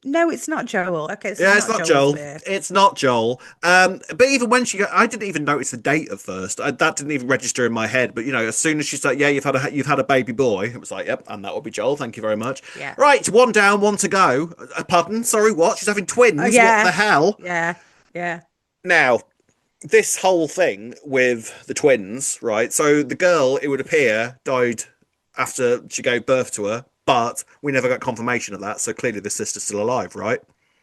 No, it's not Joel. Okay, so Yeah, it's it's not not Joel's Joel. birth. It's not Joel. But even when I didn't even notice the date at first. That didn't even register in my head. But as soon as she said, "Yeah, you've had a baby boy," it was like, "Yep," and that will be Joel. Thank you very much. Yeah. Right, one down, one to go. Pardon, sorry, what? She's having Oh, twins. What the yeah. hell? Yeah. Yeah. Now, this whole thing with the twins, right? So the girl, it would appear, died after she gave birth to her, but we never got confirmation of that. So clearly, the sister's still alive, right?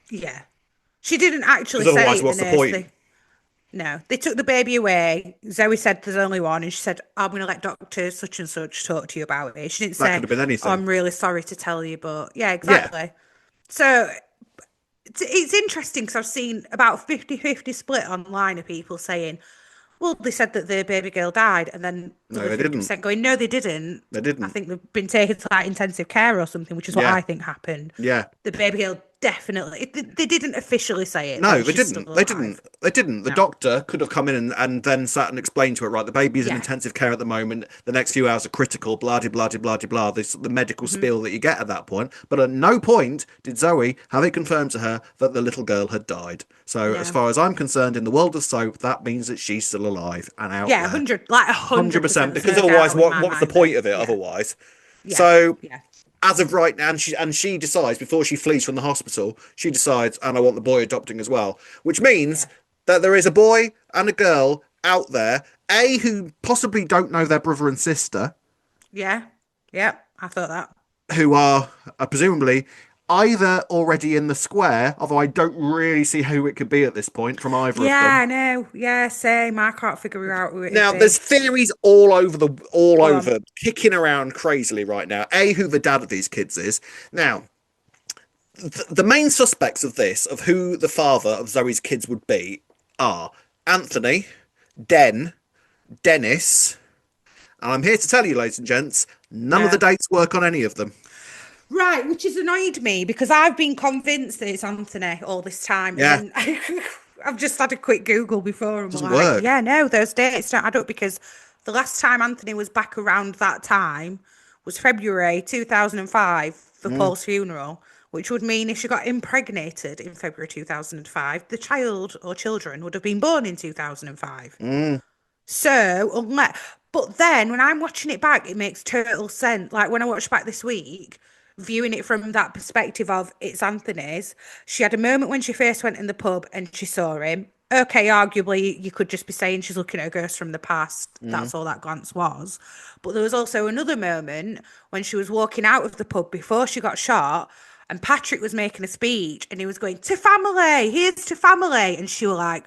Yeah. She didn't actually Because say otherwise, it, the what's the nurse. point? No, they took the baby away. Zoe said there's only one, and she said, I'm going to let Dr. such and such talk to you about it. She didn't That could say, have been oh, anything. I'm really sorry to tell you, but yeah, Yeah. exactly. So it's interesting because I've seen about 50-50 split online of people saying, well, they said that the baby girl died, and then the No, other they didn't. 50% going, no, they didn't. They I didn't. think they've been taken to like intensive care or something, which is what Yeah. I think happened. Yeah. The baby girl definitely, they didn't officially say it, No, that they she's still didn't. They didn't. alive. They didn't. The No. doctor could have come in and then sat and explained to her, right, the baby's in Yeah. intensive care at the moment. The next few hours are critical, blah, de, blah, de, blah, de, blah. This, the medical Hmm. spiel that you get at that point. But at no point did Zoe have it confirmed to her that the little girl had died. So as No. far as I'm concerned, in the world of soap, that means that she's still alive and out Yeah, there. 100, like 100%. 100%. There's Because no otherwise, doubt in my what's the mind that, point of it yeah, otherwise? yeah, So yeah, as of right now, and she decides before she flees from the hospital, she decides, and I want the boy adopting as well, which means yeah, that there is a boy and a girl out there, who possibly don't know their brother and sister, yeah, yeah. I thought that. who are presumably either already in the square, although I don't really see who it could be at this point from either of Yeah, them. I know. Yeah, same. I can't figure out who it'd Now, there's be. theories all Go on. over, kicking around crazily right now. Who the dad of these kids is. Now, the main suspects of this, of who the father of Zoe's kids would be, are Anthony, Dennis, and I'm here to tell you, ladies and gents, none of the No. dates work on any of them. Right, which has annoyed me because I've been convinced that it's Anthony all this time, and Yeah, then I've just had a quick Google before, and we're doesn't like, work. yeah, no, those dates don't add up because the last time Anthony was back around that time was February 2005 for Mm, Paul's funeral, which would mean if she got impregnated in February 2005, the child or children would have been born in 2005. mm, So, but then when I'm watching it back, it makes total sense. Like when I watched back this week, viewing it from that perspective of it's Anthony's, she had a moment when she first went in the pub and she saw him. Okay, arguably, you could just be saying she's looking at a ghost from the past. mm. That's all that glance was. But there was also another moment when she was walking out of the pub before she got shot, and Patrick was making a speech and he was going, to family, here's to family. And she was like,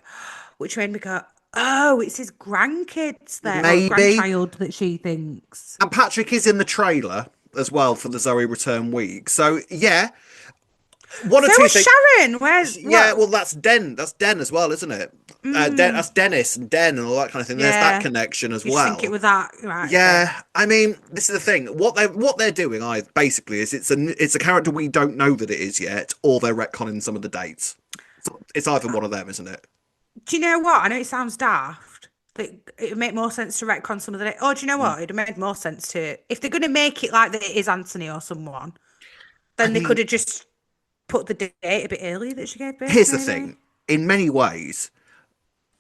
which made me go, oh, it's his grandkids there, or Maybe. grandchild that she thinks. And Patrick is in the trailer as well for the Zoe return week. So, yeah, one or So two was things. Sharon. Where's Yeah, what? well, that's Den. That's Den as well, isn't it? That's Dennis and Den and all that kind of thing. There's that Yeah. connection as You just think it well. was that, right? Okay. Yeah, I mean, this is the thing. What they're doing, basically, is it's a character we don't know that it is yet, or they're retconning some of the dates. So it's either one of them, isn't it? Do you know what? I know it sounds daft. That it would make more sense to retcon some of the. Oh, do you know Mm. what? It'd have made more sense to if they're going to make it like that it is Anthony or someone. I Then they mean, could have just put the date a bit earlier that she gave birth. here's the Maybe. thing. In many ways,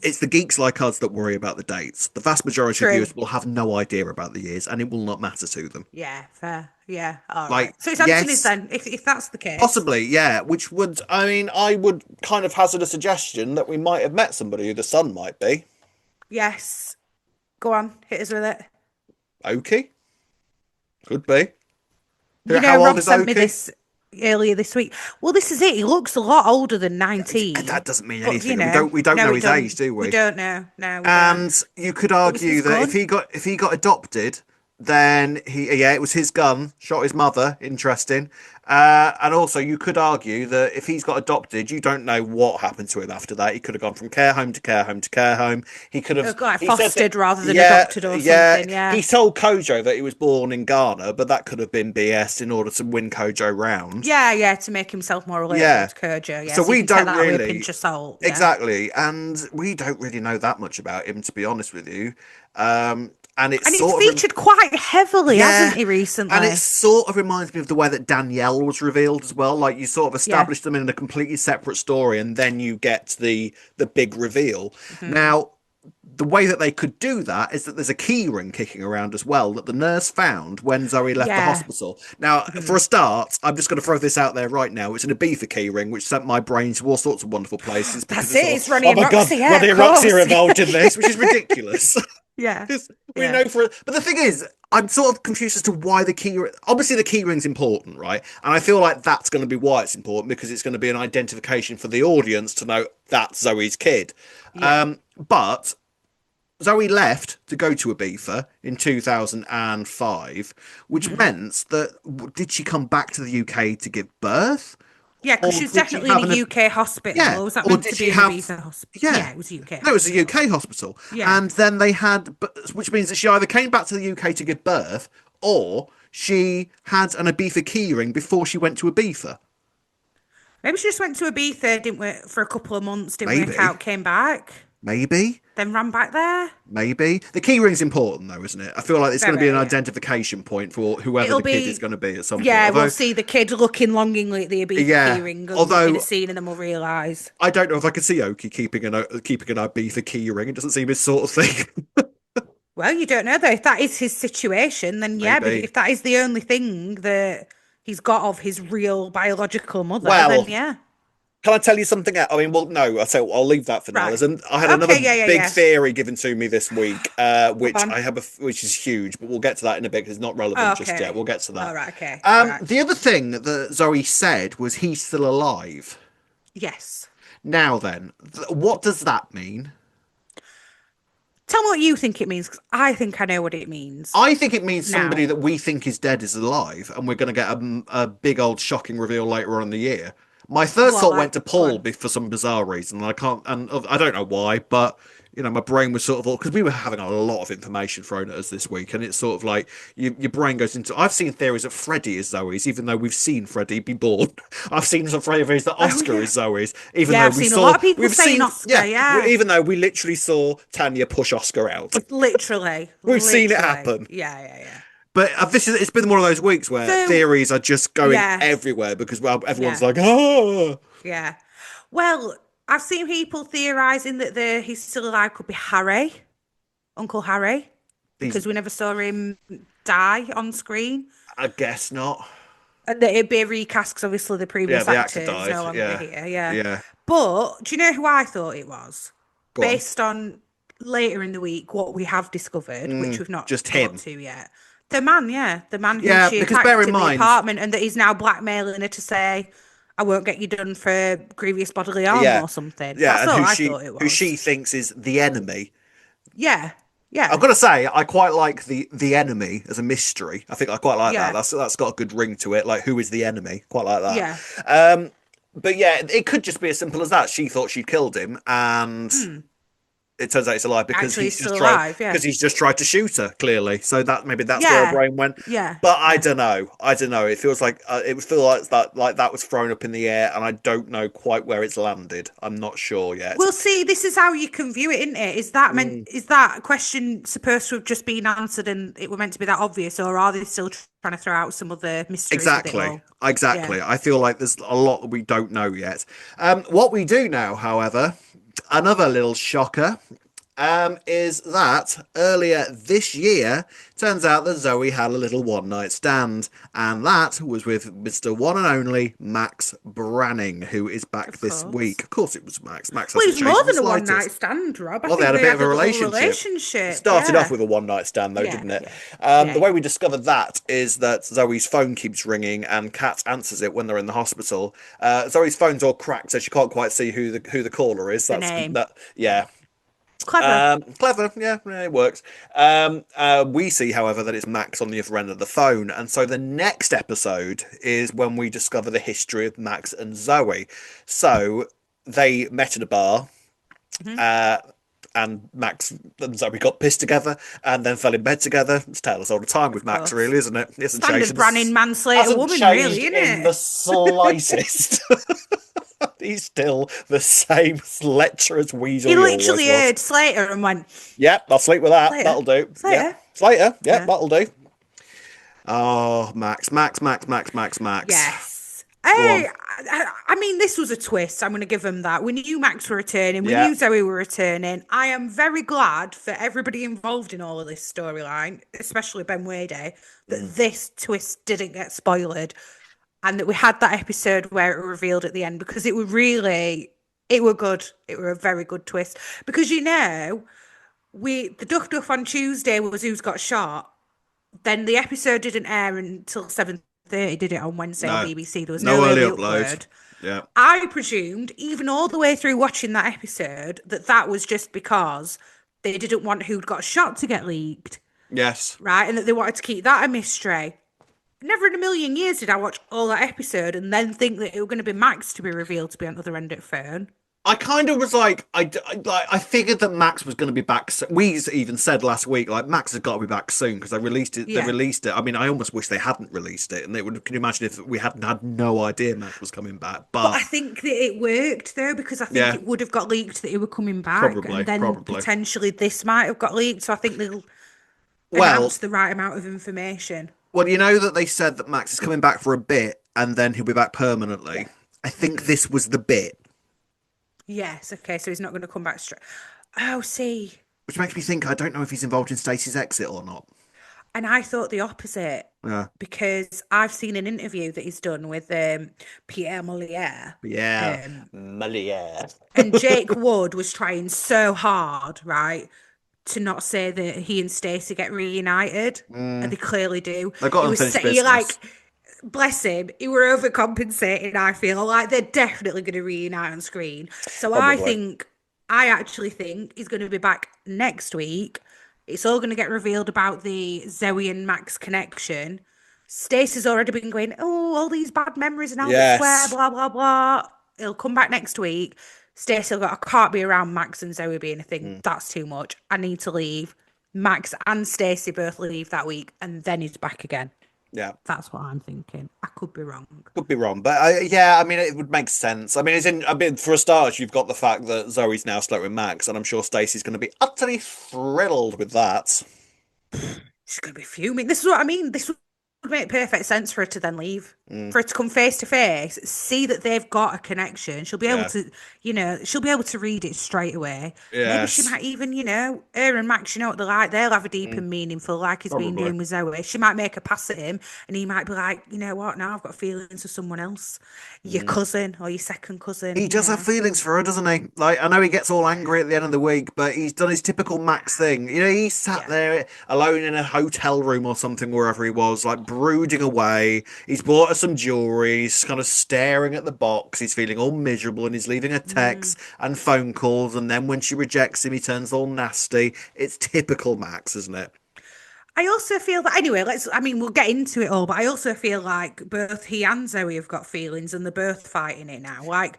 it's the geeks like us that worry about the dates. The vast majority of True. viewers will have no idea about the years, and it will not matter to them. Yeah. Fair. Yeah. All right. Like, So it's Anthony's yes, then. If that's the case. possibly, yeah. Which would, I mean, I would kind of hazard a suggestion that we might have met somebody who the son might be. Yes. Go on. Hit us with it. Oki, could be. You know, How old Rob is sent me Oki? this earlier this week. Well, this is it. He looks a lot older than 19. That doesn't mean But, anything. We don't no, know it his doesn't. age, do We we? don't know. No, we don't. And you could But this argue is that good. if he got adopted, Then it was his gun, shot his mother. Interesting. And also, you could argue that if he's got adopted, you don't know what happened to him after that. He could have gone from care home to care home to care home. He could have. Like He said that, fostered rather than yeah, adopted or yeah. something. Yeah. He told Kojo that he was born in Ghana, but that could have been BS in order to win Kojo round. Yeah, yeah, to make himself more relatable Yeah. to Kojo. Yeah, So so you we can take don't that with a really pinch of salt. Yeah. exactly, and we don't really know that much about him, to be honest with you. And it's And he's sort of featured quite heavily, yeah, hasn't he, and it recently? sort of reminds me of the way that Danielle was revealed as well. Like you sort of Yeah. establish them in a completely separate story, and then you get the big reveal. Hmm. Now, the way that they could do that is that there's a key ring kicking around as well that the nurse found when Zoe left the Yeah. hospital. Now, for Hmm. a start, I'm just going to throw this out there right now. It's an Ibiza key ring, which sent my brain to all sorts of wonderful places because That's it's it. sort It's of, Ronnie oh and my God, Roxy. Yeah, Ronnie of and Roxy are course. involved in this, which is ridiculous. Yeah. 'Cause we Yeah. know for it. But the thing is, I'm sort of confused as to why the key. Obviously, the key ring's important, right? And I feel like that's going to be why it's important because it's going to be an identification for the audience to know that's Zoe's kid. Yeah. But Zoe left to go to Ibiza in 2005, which Hmm. meant that did she come back to the UK to give birth, Yeah, because or she was did she definitely in have a an UK hospital. yeah, Or was that or meant did to she be an have Ibiza hospital? yeah? Yeah, it was a UK No, it was a hospital. UK hospital, Yeah. and then they had, which means that she either came back to the UK to give birth, or she had an Ibiza keyring before she went to Ibiza. Maybe she just went to Ibiza, didn't work for a couple of months, didn't work Maybe, out, came back, maybe, then ran back there. maybe. The keyring's important, though, isn't it? I feel like it's going to be an Very, yeah. identification point for whoever It'll the kid is be, going to be at some point. yeah, we'll Although, see the kid looking longingly at the Ibiza yeah, keyring in a although scene and then we'll realise. I don't know if I could see Oki keeping an Ibiza keyring. It doesn't seem his sort of thing. Well, you don't know though. If that is his situation, then yeah, but Maybe. if that is the only thing that he's got of his real biological mother, then Well, yeah. can I tell you something else? I mean, well, no, I'll leave that for now. Right. I had another Okay, yeah, yeah, big yeah. theory given to me this week, Go which on. which is huge, but we'll get to that in a bit because it's not relevant just yet. Okay. We'll get to All that. right, okay. All right. The other thing that Zoe said was he's still alive. Yes. Now then, what does that mean? Tell me what you think it means, because I think I know what it means. I think it means somebody Now. that we think is dead is alive, and we're going to get a big old shocking reveal later on in the year. My first What, thought went like, to go Paul on. for some bizarre reason, and I can't, and I don't know why, but my brain was sort of all because we were having a lot of information thrown at us this week, and it's sort of like your brain goes into. I've seen theories that Freddie is Zoe's, even though we've seen Freddie be born. I've seen some theories that Oh Oscar yeah. is Zoe's, even Yeah, though I've we seen a lot saw of people we've saying seen Oscar, yeah. even though we literally saw Tanya push Oscar out. Literally. We've seen it Literally. happen. Yeah, yeah, yeah. But it's been one of those weeks where So, theories are just going yeah, everywhere because well everyone's yeah, like oh yeah. Well, I've seen people theorising that he's still alive could be Harry, Uncle Harry, he's because we never saw him die on screen. I guess not. And that it'd be a recast because obviously the Yeah, previous the actor actor is died. no longer Yeah, here. Yeah. yeah. But do you know who I thought it was? Go on. Based on later in the week what we have discovered, which we've not Just got him. to yet. The man, yeah, the man who Yeah, she because bear attacked in in the mind, apartment, and that he's now blackmailing her to say, "I won't get you done for grievous bodily harm" yeah, or something. yeah, That's and all I thought it who was. she thinks is the enemy. Yeah, I've yeah, got to say, I quite like the enemy as a mystery. I think I quite like that. yeah, That's got a good ring to it. Like, who is the enemy? Quite like that. yeah. But yeah, it could just be as simple as that. She thought she'd killed him, and it turns out it's a lie because Actually, he's still alive. Yeah, he's just tried to shoot her clearly. So that maybe that's where her yeah, brain went. yeah, But I yeah. don't know. I don't know. It feels like it would feel like that was thrown up in the air, and I don't know quite where it's landed. I'm not sure yet. Well, see, this is how you can view it, isn't it? Is that meant? Mm, Is that question supposed to have just been answered, and it were meant to be that obvious, or are they still trying to throw out some other mysteries with it exactly. all? Yeah. Exactly. I feel like there's a lot that we don't know yet. What we do know, however, another little shocker. Is that earlier this year, turns out that Zoe had a little one night stand, and that was with Mr. One and Only Max Branning, who is back Of this course. week. Of course, it was Max. Max Well, it hasn't was changed more in the than a one night slightest. stand, Rob. I Well, they think had a they bit had of a a little relationship. It relationship. started off Yeah. with a one night stand, though, Yeah. didn't it? Yeah. Yeah. The way Yeah. we discovered that is that Zoe's phone keeps ringing, and Kat answers it when they're in the hospital. Zoe's phone's all cracked, so she can't quite see who the caller is. The name. Yeah. Clever. Clever, yeah, yeah, it works. We see, however, that it's Max on the other end of the phone, and so the next episode is when we discover the history of Max and Zoe. So they met at a bar, Mhm. uh, and Max and Zoe got pissed together, and then fell in bed together. It's tale as old time with Of Max, course. really, isn't it? It hasn't changed. Standard Branning manslater Hasn't woman, really, changed isn't in the it? slightest. He's still the same lecherous He weasel he always literally was. heard Slater and went, Yep, I'll sleep with that. Slater? That'll do. Yep. Slater? Slater. Yep, Yeah. that'll do. Oh, Max, Max, Max, Max, Max, Max. Yes. Go on. Hey, I mean, this was a twist. I'm going to give them that. We knew Max were returning. We Yeah. knew Zoe were returning. I am very glad for everybody involved in all of this storyline, especially Ben Wade, that Mm. this twist didn't get spoiled and that we had that episode where it revealed at the end because it were really, it were good. It were a very good twist because, the Duff Duff on Tuesday was who's got shot. Then the episode didn't air until 7:30, did it, on Wednesday on No. BBC? There was No no early early upload. upload. Yeah. I presumed, even all the way through watching that episode, that that was just because they didn't want who'd got shot to get leaked, Yes. right? And that they wanted to keep that a mystery. Never in a million years did I watch all that episode and then think that it was going to be Max to be revealed to be on the other end of the phone. I kind of was like, I figured that Max was going to be back. We even said last week, like Max has got to be back soon because they released it. They Yeah. released it. I mean, I almost wish they hadn't released it, and they would. Can you imagine if we hadn't had no idea Max was coming back? But But I think that it worked though, because I think yeah, it would have got leaked that he were coming back, probably, and then probably. potentially this might have got leaked. So I think they'll Well, announce the right amount of information. well, you know that they said that Max is coming back for a bit, and then he'll be back permanently. I think this was the bit, Yes, okay, so he's not going to come back straight. Oh, see. which makes me think I don't know if he's involved in Stacey's exit or not. And I thought the opposite Yeah, because I've seen an interview that he's done with Pierre Molière. yeah, Um, Molière. and Jake Wood was trying so hard, right, to not say that he and Stacey get reunited. And they clearly do. They've got He was unfinished he like, business. bless him, he were overcompensating, I feel. Like they're definitely going to reunite on screen. So Probably. I actually think he's going to be back next week. It's all going to get revealed about the Zoe and Max connection. Stacey's already been going, oh, all these bad memories and Albert Square, Yes. blah, blah, blah. He'll come back next week. Stacey will go, I can't be around Max and Zoe being a thing. Mm. That's too much. I need to leave. Max and Stacey both leave that week, and then he's back again. Yeah. That's what I'm thinking. I could be wrong. Could be wrong, but yeah, I mean, it would make sense. I mean, it's in. I mean, for a start, you've got the fact that Zoe's now stuck with Max, and I'm sure Stacey's going to be utterly thrilled with that. She's going to be fuming. This is what I mean. This would make perfect sense for her to then leave. Mm, For her to come face to face, see that they've got a connection. She'll be able yeah. to, she'll be able to read it straight away. Maybe she Yes. might even, her and Max, you know what they're like. They'll have a deep Mm, and meaningful, like he's been probably. doing with Zoe. She might make a pass at him, and he might be like, you know what? Now I've got feelings for someone else, your Mm. cousin or your second cousin. He does have feelings for her, doesn't he? Like, I know he gets all angry at the end of the week, but he's done his typical Max thing. You know, he sat Yeah. there alone in a hotel room or something, wherever he was, like brooding away. He's bought her some jewelry. He's kind of staring at the box. He's feeling all miserable, and he's leaving her Mm. texts and phone calls. And then when she rejects him, he turns all nasty. It's typical Max, isn't it? I also feel that anyway, we'll get into it all, but I also feel like both he and Zoe have got feelings and they're both fighting it now. Like,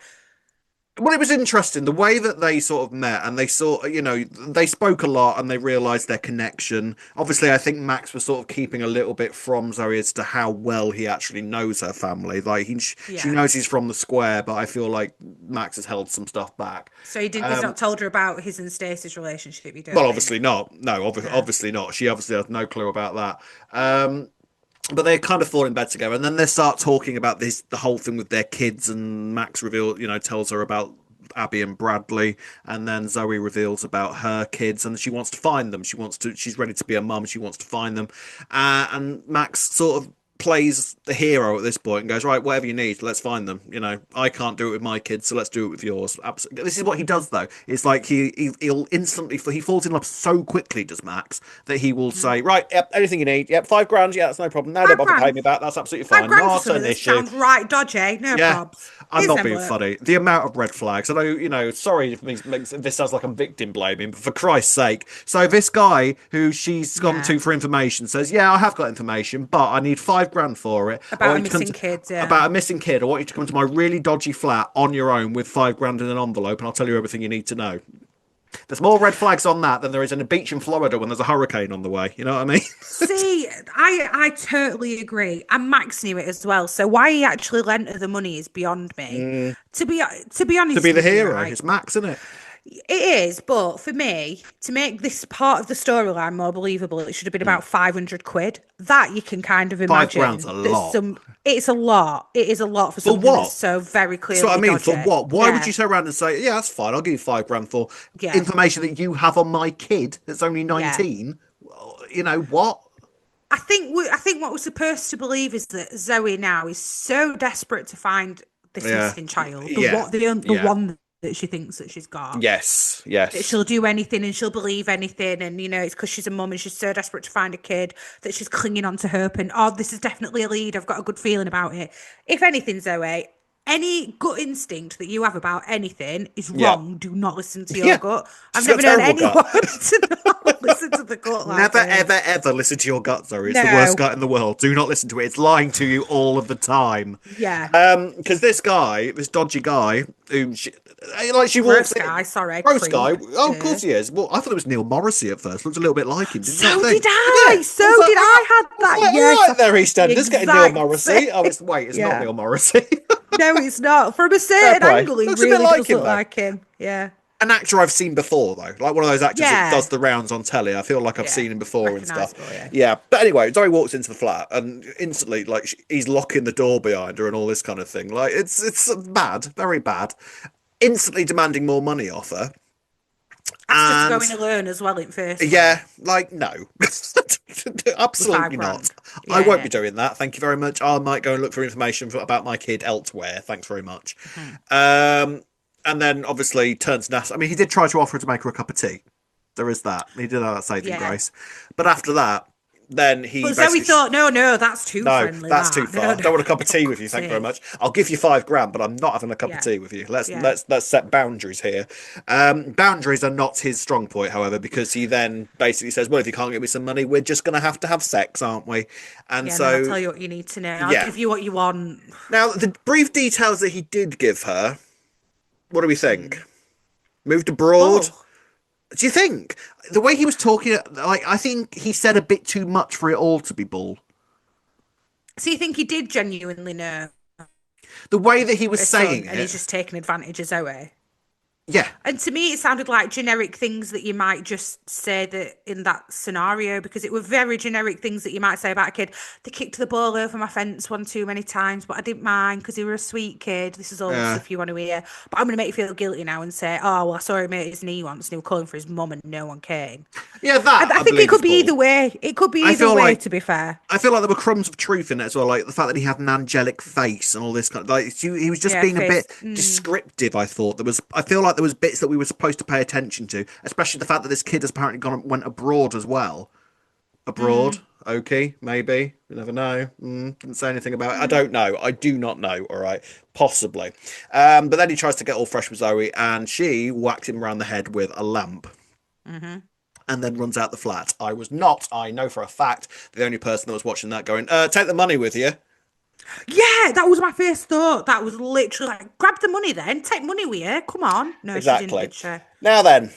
Well, it was interesting the way that they sort of met, and they they spoke a lot and they realized their connection. Obviously, I think Max was sort of keeping a little bit from Zoe as to how well he actually knows her family. Like she yeah. knows he's from the square, but I feel like Max has held some stuff back. So he's not told her about his and Stacey's relationship, you don't Well, think? obviously not. No, Yeah. obviously not. She obviously has no clue about that. But they kind of fall in bed together, and then they start talking about the whole thing with their kids, and Max tells her about Abby and Bradley, and then Zoe reveals about her kids, and she wants to find them. She's ready to be a mum. She wants to find them, and Max sort of plays the hero at this point and goes, right, whatever you need, let's find them. You know, I can't do it with my kids, so let's do it with yours. Absolutely. This is what he does, though. It's like he'll instantly, he falls in love so quickly, does Max, that he will say, right, yep, anything you need, yep, $5,000, yeah, that's no problem. No, don't bother paying me back. That's absolutely fine. 5 grand for Not something an that issue. sounds right dodgy. No Yeah, probs. I'm Here's not an being envelope. funny. The amount of red flags. I know, you know, sorry if this sounds like I'm victim blaming, but for Christ's sake. So this guy who she's gone to for information says, yeah, I have got information, but I need $5,000 for it. I About a want you to come missing kid, yeah. about a missing kid. I want you to come to my really dodgy flat on your own with $5,000 in an envelope, and I'll tell you everything you need to know. There's more red flags on that than there is in a beach in Florida when there's a hurricane on the way. You know what I mean? See, I totally agree. And Max knew it as well. So why he actually lent her the money is beyond me. To be honest, To be the with you, hero, right, it's Max, isn't it? it is. But for me, to make this part of the storyline more believable, it should have been about 500 quid. That you can kind of imagine. £5,000's a lot. It's a lot. It is a lot for something what? that's so very clearly So I mean, for dodgy. what? Why would Yeah. you turn around and say, "Yeah, that's fine. I'll give you £5,000 for Yeah. information that you have on my kid that's only 19"? You know what? I think what we're supposed to believe is that Zoe now is so desperate to find this Yeah. missing child, Yeah. the Yeah. one that she thinks that she's got. Yes. That Yes. she'll do anything and she'll believe anything, and you know it's because she's a mum and she's so desperate to find a kid that she's clinging on to hope. And oh, this is definitely a lead. I've got a good feeling about it. If anything, Zoe, any gut instinct that you have about anything is wrong. Do not listen to your Yeah. gut. I've She's never got a known terrible anyone gut. to not listen to the gut like Never, this. ever, ever listen to your gut, Zoe. It's the No. worst gut in the world. Do not listen to it. It's lying to you all of the time. Yeah. Because this guy, this dodgy guy, who she walks Gross in. guy, sorry. Gross creep. guy. Oh, of Yeah. course he is. Well, I thought it was Neil Morrissey at first. Looked a little bit like him. Did you not So think? did I. Yeah. So I was like, did I. Had I was that. like, Yes. all right there, EastEnders, getting Neil exact Morrissey. same. Oh, it's not Yeah. Neil Morrissey. No, it's not. From a Fair certain play. angle, he Looks a bit really like does him, look though. like him. Yeah. An actor I've seen before, though, like one of those actors that Yeah. does the rounds on telly. I feel like I've Yeah. seen him before and stuff. Recognisable, yeah. Yeah, but anyway, Zoe walks into the flat and instantly, like, he's locking the door behind her and all this kind of thing. Like, it's bad, very bad. Instantly demanding more money off her. Asked her to go in alone as well at first. Yeah, like, no. Absolutely $5,000. not. Yeah, I won't yeah. be doing that. Thank you very much. I might go and look for information about my kid elsewhere. Thanks very much. And then obviously turns nasty. I mean, he did try to offer to make her a cup of tea. There is that. He did have that saving Yeah. grace. But after that, then he But Zoe basically thought, no, that's too no, friendly. that's that. too far. No, I don't want a cup of tea with you. of Thank you very tea. much. I'll give you £5,000, but I'm not having a cup Yeah. of tea with you. Let's Yeah. let's set boundaries here. Boundaries are not his strong point, however, because he then basically says, "Well, if you can't give me some money, we're just going to have sex, aren't we?" And Yeah, so no, I'll tell you what you need to know. I'll Yeah. give you what you want. now the brief details that he did give her. What do we think? Moved abroad. Oh, Do you think the way he was talking? Like, I think he said a bit too much for it all to be bull. so you think he did genuinely know The way that he was his son, saying and he's it, just taking advantage of Zoe? yeah. And to me, it sounded like generic things that you might just say that in that scenario, because it were very generic things that you might say about a kid. They kicked the ball over my fence one too many times, but I didn't mind because he were a sweet kid. This is all the Yeah. stuff you want to hear. But I'm going to make you feel guilty now and say, oh, well, I saw him hit his knee once and he was calling for his mum and no one came. Yeah, that I think it could be either way. It could be either feel way, like- to be fair. I feel like there were crumbs of truth in it as well, like the fact that he had an angelic face and all this kind of like he was just Yeah, being a face. bit descriptive. I feel like there was bits that we were supposed to pay attention to, especially the fact that this kid has apparently went abroad as well. Abroad, okay, maybe you never know. Didn't say anything about it. I don't know. I do not know. All right, possibly. But then he tries to get all fresh with Zoe, and she whacks him around the head with a lamp. And then runs out the flat. I was not, I know for a fact, the only person that was watching that going, take the money with you. Yeah, that was my first thought. That was literally like, grab the money then. Take money with you. Come on. No, she didn't, Exactly. did she? Now then,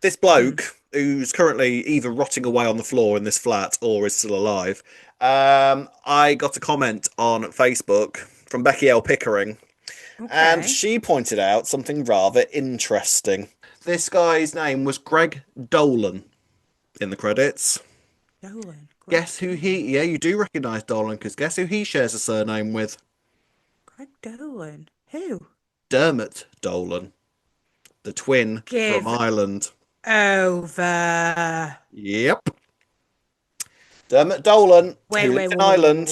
this bloke, who's currently either rotting away on the floor in this flat or is still alive, I got a comment on Facebook from Becky L. Pickering, and Okay. she pointed out something rather interesting. This guy's name was Greg Dolan in the credits. Dolan. Guess who yeah, you do recognise Dolan, because guess who he shares a surname with? Greg Dolan. Who? Dermot Dolan, the twin Give from Ireland. over. Yep. Dermot Dolan, who lives in Ireland.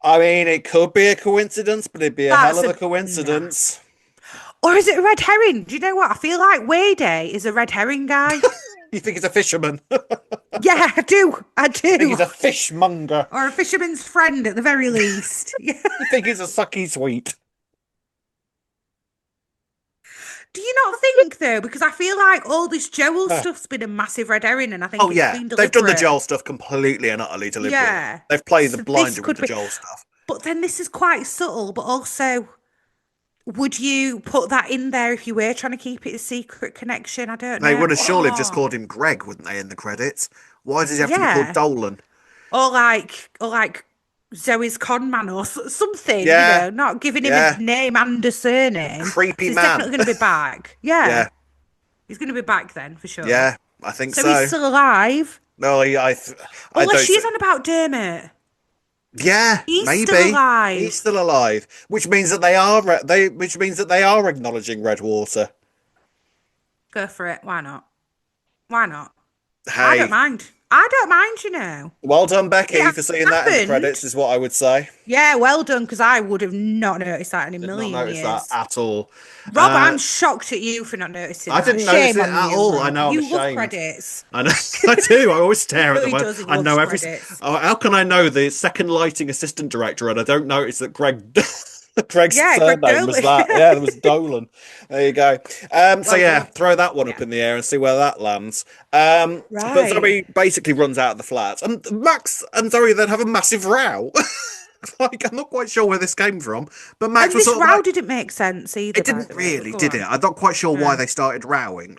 I mean, it could be a coincidence, but it'd be a hell That's of a a nah. coincidence. Or is it a red herring? Do you know what? I feel like Wade is a red herring guy. You think he's a fisherman? You Yeah, I do. I think do. he's a fishmonger? Or a fisherman's friend at the very least. Yeah. You think he's a sucky sweet? Do you not think though? Because I feel like all this Joel stuff's been a massive red herring, and I think Oh it's yeah, been they've done the deliberate. Joel stuff completely and utterly deliberately. Yeah. They've played the So this blinder with could the be, Joel stuff. but then this is quite subtle. But also, would you put that in there if you were trying to keep it a secret connection? I don't They know. would have surely just Oh, called him Greg, wouldn't they, in the credits? Why does he have to be called yeah. Dolan? Or like Zoe's con man or something. Yeah, Not giving him a yeah. name and a surname. Creepy So he's man. definitely going to be back. Yeah, Yeah, he's going to be back then for sure. yeah, I think So he's so. still alive. No, I Unless don't. she's on about Dermot. Yeah, He's still maybe he's alive. still alive, which means that which means that they are acknowledging Redwater. Go for it. Why not? Why not? I don't Hey, mind. I don't mind, you know. well done, Becky, It for seeing that in the happened. credits, is what I would say. Yeah, well done, because I would have not noticed that in a Did not million notice that years. at all. Rob, Uh, I'm shocked at you for not noticing I that. didn't notice Shame it on at you, all. I Rob. know I'm You love ashamed. credits. I know I do. I always You stare at know them. he does. He I loves know credits. oh, how can I know the second lighting assistant director and I don't notice that Greg Greg's Yeah, Greg surname was Dolan. that? Yeah, there was Dolan. There you go. So Well yeah, done. throw that one up Yeah. in the air and see where that lands. But Right. Zoe basically runs out of the flat, and Max and Zoe then have a massive row. Like I'm not quite sure where this came from, but Max And was this sort of row like, didn't make sense either, it by didn't the way, but really, go did it? on. I'm not quite sure why Yeah. they started rowing.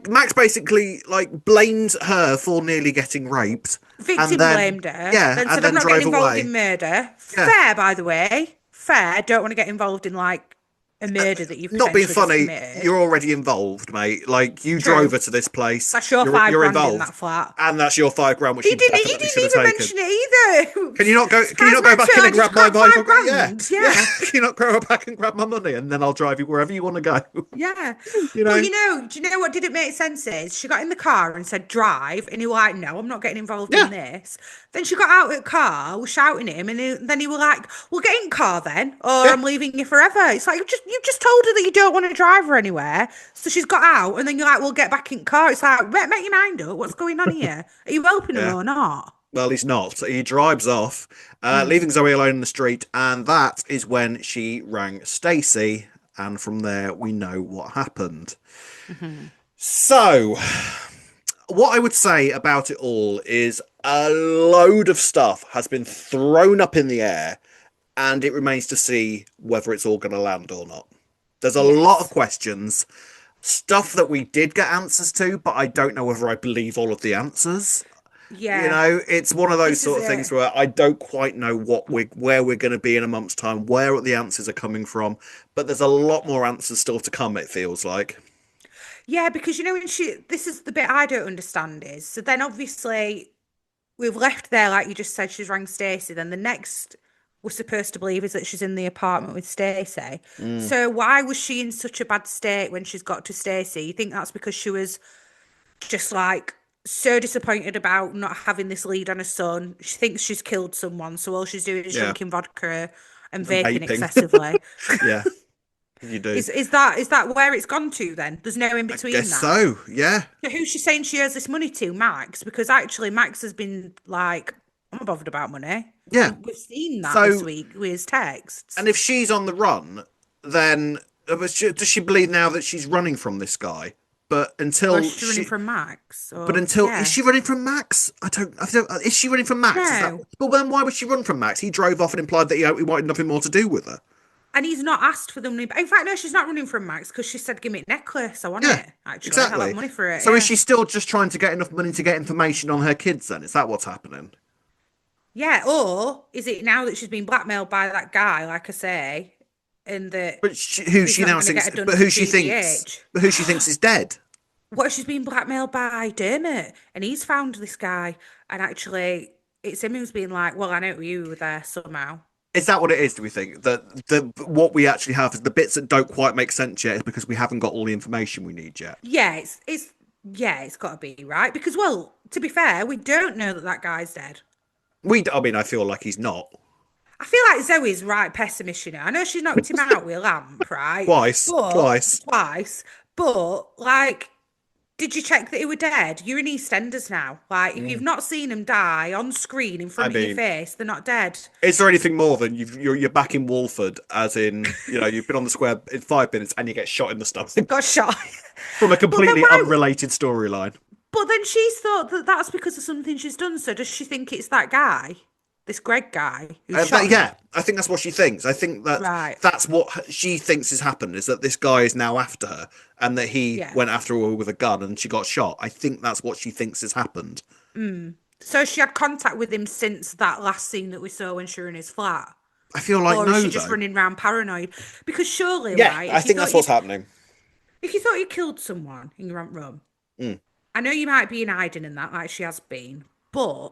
Max basically like blamed her for nearly getting raped, and Victim then blamed her, yeah, then and said, I'm then not getting drove involved away. in murder. Yeah, Fair, by the way. Fair. Don't want to get involved in like a murder that you've not being potentially just funny. committed. You're already involved, mate. Like you drove True. her to this place. That's your You're 5 grand in involved, that flat. and that's your 5 grand, which He you didn't. He definitely didn't should have even taken. mention it either. Can you not go? Can you Surprise not go Max, back in I and just grab my got five 5 grand? Yeah, grand. yeah. Yeah, Can you not go back and grab my money, and then I'll drive you wherever you want to go? yeah. You But know? do you know what didn't make sense is she got in the car and said drive, and he was like, no, I'm not getting involved Yeah, in this. Then she got out of the car, was shouting at him, and then he was like, well, get in car then, or yeah, I'm leaving you forever. It's like you just told her that you don't want to drive her anywhere, so she's got out, and then you're like, well, get back in car. It's like, make your mind up. What's going on here? Are you helping her yeah. or not? Well, he's not. So he drives off, Mm. leaving Zoe alone in the street, and that is when she rang Stacy, and from there we know what happened. Hmm. So, what I would say about it all is a load of stuff has been thrown up in the air, and it remains to see whether it's all going to land or not. There's a lot of Yes. questions, stuff that we did get answers to, but I don't know whether I believe all of the answers. You Yeah. know, it's one of those This is sort of it. things where I don't quite know where we're going to be in a month's time, where the answers are coming from, but there's a lot more answers still to come, it feels like. Yeah, because when this is the bit I don't understand is so then obviously we've left there like you just said she's rang Stacey. Then the next we're supposed to believe is that she's in the apartment with Stacey. Mm, So why was she in such a bad state when she's got to Stacey? You think that's because she was just like so disappointed about not having this lead on her son. She thinks she's killed someone, so all she's doing is yeah, drinking vodka and and vaping vaping. excessively. Yeah, you do. Is that where it's gone to then? There's no in I between guess that. so. Yeah, So who's she saying she owes this money to? Max? Because actually Max has been like, I'm not bothered about money. yeah. We've seen that this So, week with his texts. and if she's on the run, then does she believe now that she's running from this guy? But Or until is she running from Max? but Or until is yeah. she running from Max? I don't. Is she running from Max? Is that? No. But then why would she run from Max? He drove off and implied that he wanted nothing more to do with her. And he's not asked for the money. In fact, no, she's not running from Max because she said, give me a necklace. I want Yeah, it. Actually, I'll have exactly. money for it. So is Yeah. she still just trying to get enough money to get information on her kids? Then is that what's happening? Yeah. Or is it now that she's been blackmailed by that guy, like I say, and that But who he's she not now going to get thinks, her done but for who she thinks, GBH? but who she thinks is dead. What if she's been blackmailed by Dermot and he's found this guy and actually it's him who's been like, well, I know you were there somehow. Is that what it is? Do we think that the what we actually have is the bits that don't quite make sense yet is because we haven't got all the information we need yet? Yeah, it's got to be right because, well, to be fair, we don't know that that guy's dead. I mean, I feel like he's not. I feel like Zoe's right pessimist, you know. I know she's knocked him out with a lamp, right? Twice, But twice. twice. But like, did you check that he were dead? You're in EastEnders now. Like, if you've Mm. not seen them die on screen in I front of your mean, face, they're not dead. is there anything more than you're back in Walford, as in, you've been on the square in 5 minutes and you get shot in the stomach Got shot. from a But then completely why? unrelated storyline? But then she's thought that that's because of something she's done. So does she think it's that guy, this Greg guy, who shot her? Yeah, I think that's what she thinks. I think that Right. that's what she thinks has happened, is that this guy is now after her and that he Yeah. went after her with a gun and she got shot. I think that's what she thinks has happened. So she had contact with him since that last scene that we saw when she were in his flat. I feel like Or is no, she just though. running around paranoid? Because surely, Yeah, right, I think that's what's happening. if you thought you killed someone in your own room, Mm. I know you might be in hiding and that, like she has been, but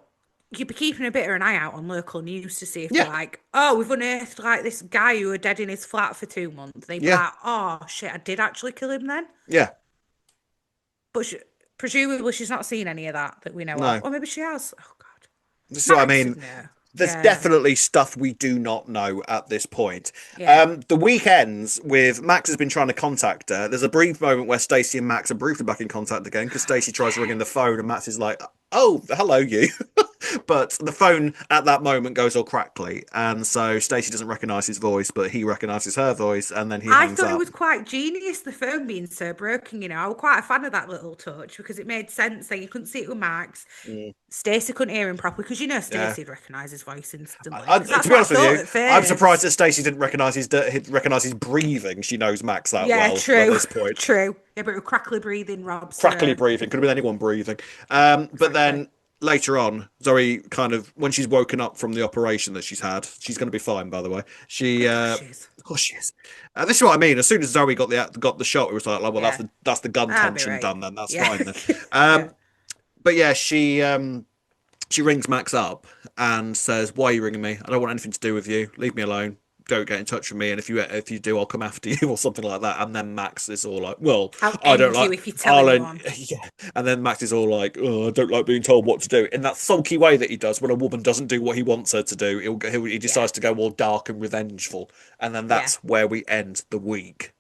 you'd be keeping a bit of an eye out on local news to see if they're Yeah, like, oh, we've unearthed like this guy who was dead in his flat for 2 months. They'd be yeah, like, oh shit, I did actually kill him then. yeah. But presumably she's not seen any of that we know of. No, Or maybe she has. Oh god. this is what I Max would mean. know. There's Yeah. definitely stuff we do not know at this point. Yeah. The week ends with Max has been trying to contact her. There's a brief moment where Stacey and Max are briefly back in contact again because Stacey tries ringing the phone and Max is like, "Oh, hello, you." But the phone at that moment goes all crackly, and so Stacey doesn't recognise his voice, but he recognises her voice, and then he I hangs thought it up. was quite genius, the phone being so broken, you know. I was quite a fan of that little touch because it made sense that you couldn't see it with Max. Mm, Stacey couldn't hear him properly because you know yeah. Stacey'd recognise his voice instantly. Because To that's be what I honest with thought you, at I'm surprised first. that Stacey didn't recognise his breathing. She knows Max that Yeah, well at true. this point. True. Yeah, but with crackly breathing robs Crackly her. breathing. Could have been anyone breathing. But Exactly. then later on, Zoe kind of, when she's woken up from the operation that she's had, she's going to be fine, by the way. Of course she is. Of course she is. This is what I mean. As soon as Zoe got the shot, it was like, well, Yeah. that's the gun I'll be tension right. done. Then that's Yeah. fine. Then. Yeah. But yeah, she rings Max up and says, "Why are you ringing me? I don't want anything to do with you. Leave me alone. Don't get in touch with me. And if you do, I'll come after you," or something like that. And then Max is all like, "Well, I'll I don't end like. you if you tell I'll end." anyone. Yeah. And then Max is all like, "Oh, I don't like being told what to do." In that sulky way that he does when a woman doesn't do what he wants her to do, he Yeah. decides to go all dark and revengeful. And then Yeah. that's where we end the week.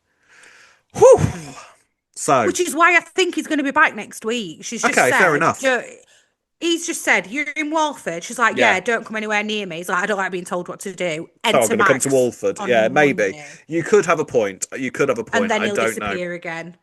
Whew. Mm. So Which is why I think he's going to be back next week. She's just okay, fair said, enough. he's just said, you're in Walford. She's like, Yeah. yeah, don't come anywhere near me. He's like, I don't like being told what to do. So I'm Enter going to come to Max Walford. Yeah, on maybe. Monday. You could have a point. You could have a And point. then I he'll don't know. disappear again.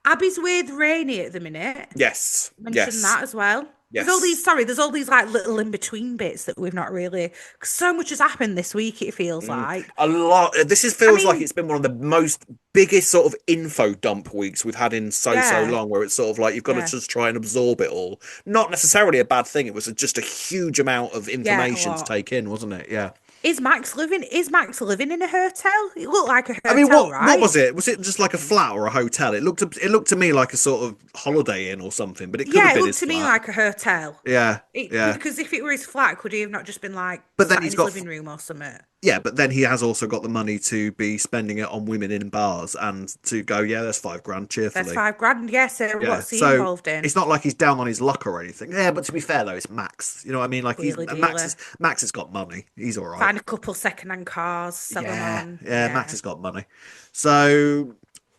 Abby's with Rainey at the minute. Yes. Mention Yes. that as well. Yes. There's all these like little in between bits that we've not really, cause so much has happened this week, it feels like. A lot. I Feels like mean, it's been one of the most biggest sort of info dump weeks we've had in so yeah, long, where it's sort of like you've got to yeah, just try and absorb it all. Not necessarily a bad thing. It was just a huge amount of yeah, a information to lot. take in, wasn't it? Yeah. Is Max living in a hotel? It looked like a I mean, hotel, what right? was it? Was it just like a flat or a hotel? It looked to me like a sort of Holiday Inn or something, but it could Yeah, have it been looked his to me flat. like a hotel. Yeah. Yeah. Because if it were his flat, could he have not just been like But then sat in he's his got living room or something? Yeah, but then he has also got the money to be spending it on women in bars and to go, yeah, there's 5 grand That's cheerfully. 5 grand. Yeah, so Yeah, what's he so involved in? it's not like he's down on his luck or anything. Yeah, but to be fair though, it's Max. You know what I mean? Like Wheelie dealer. Max has got money. He's all right. Find a couple second-hand cars, sell them Yeah, on. yeah, Max Yeah. has got money. So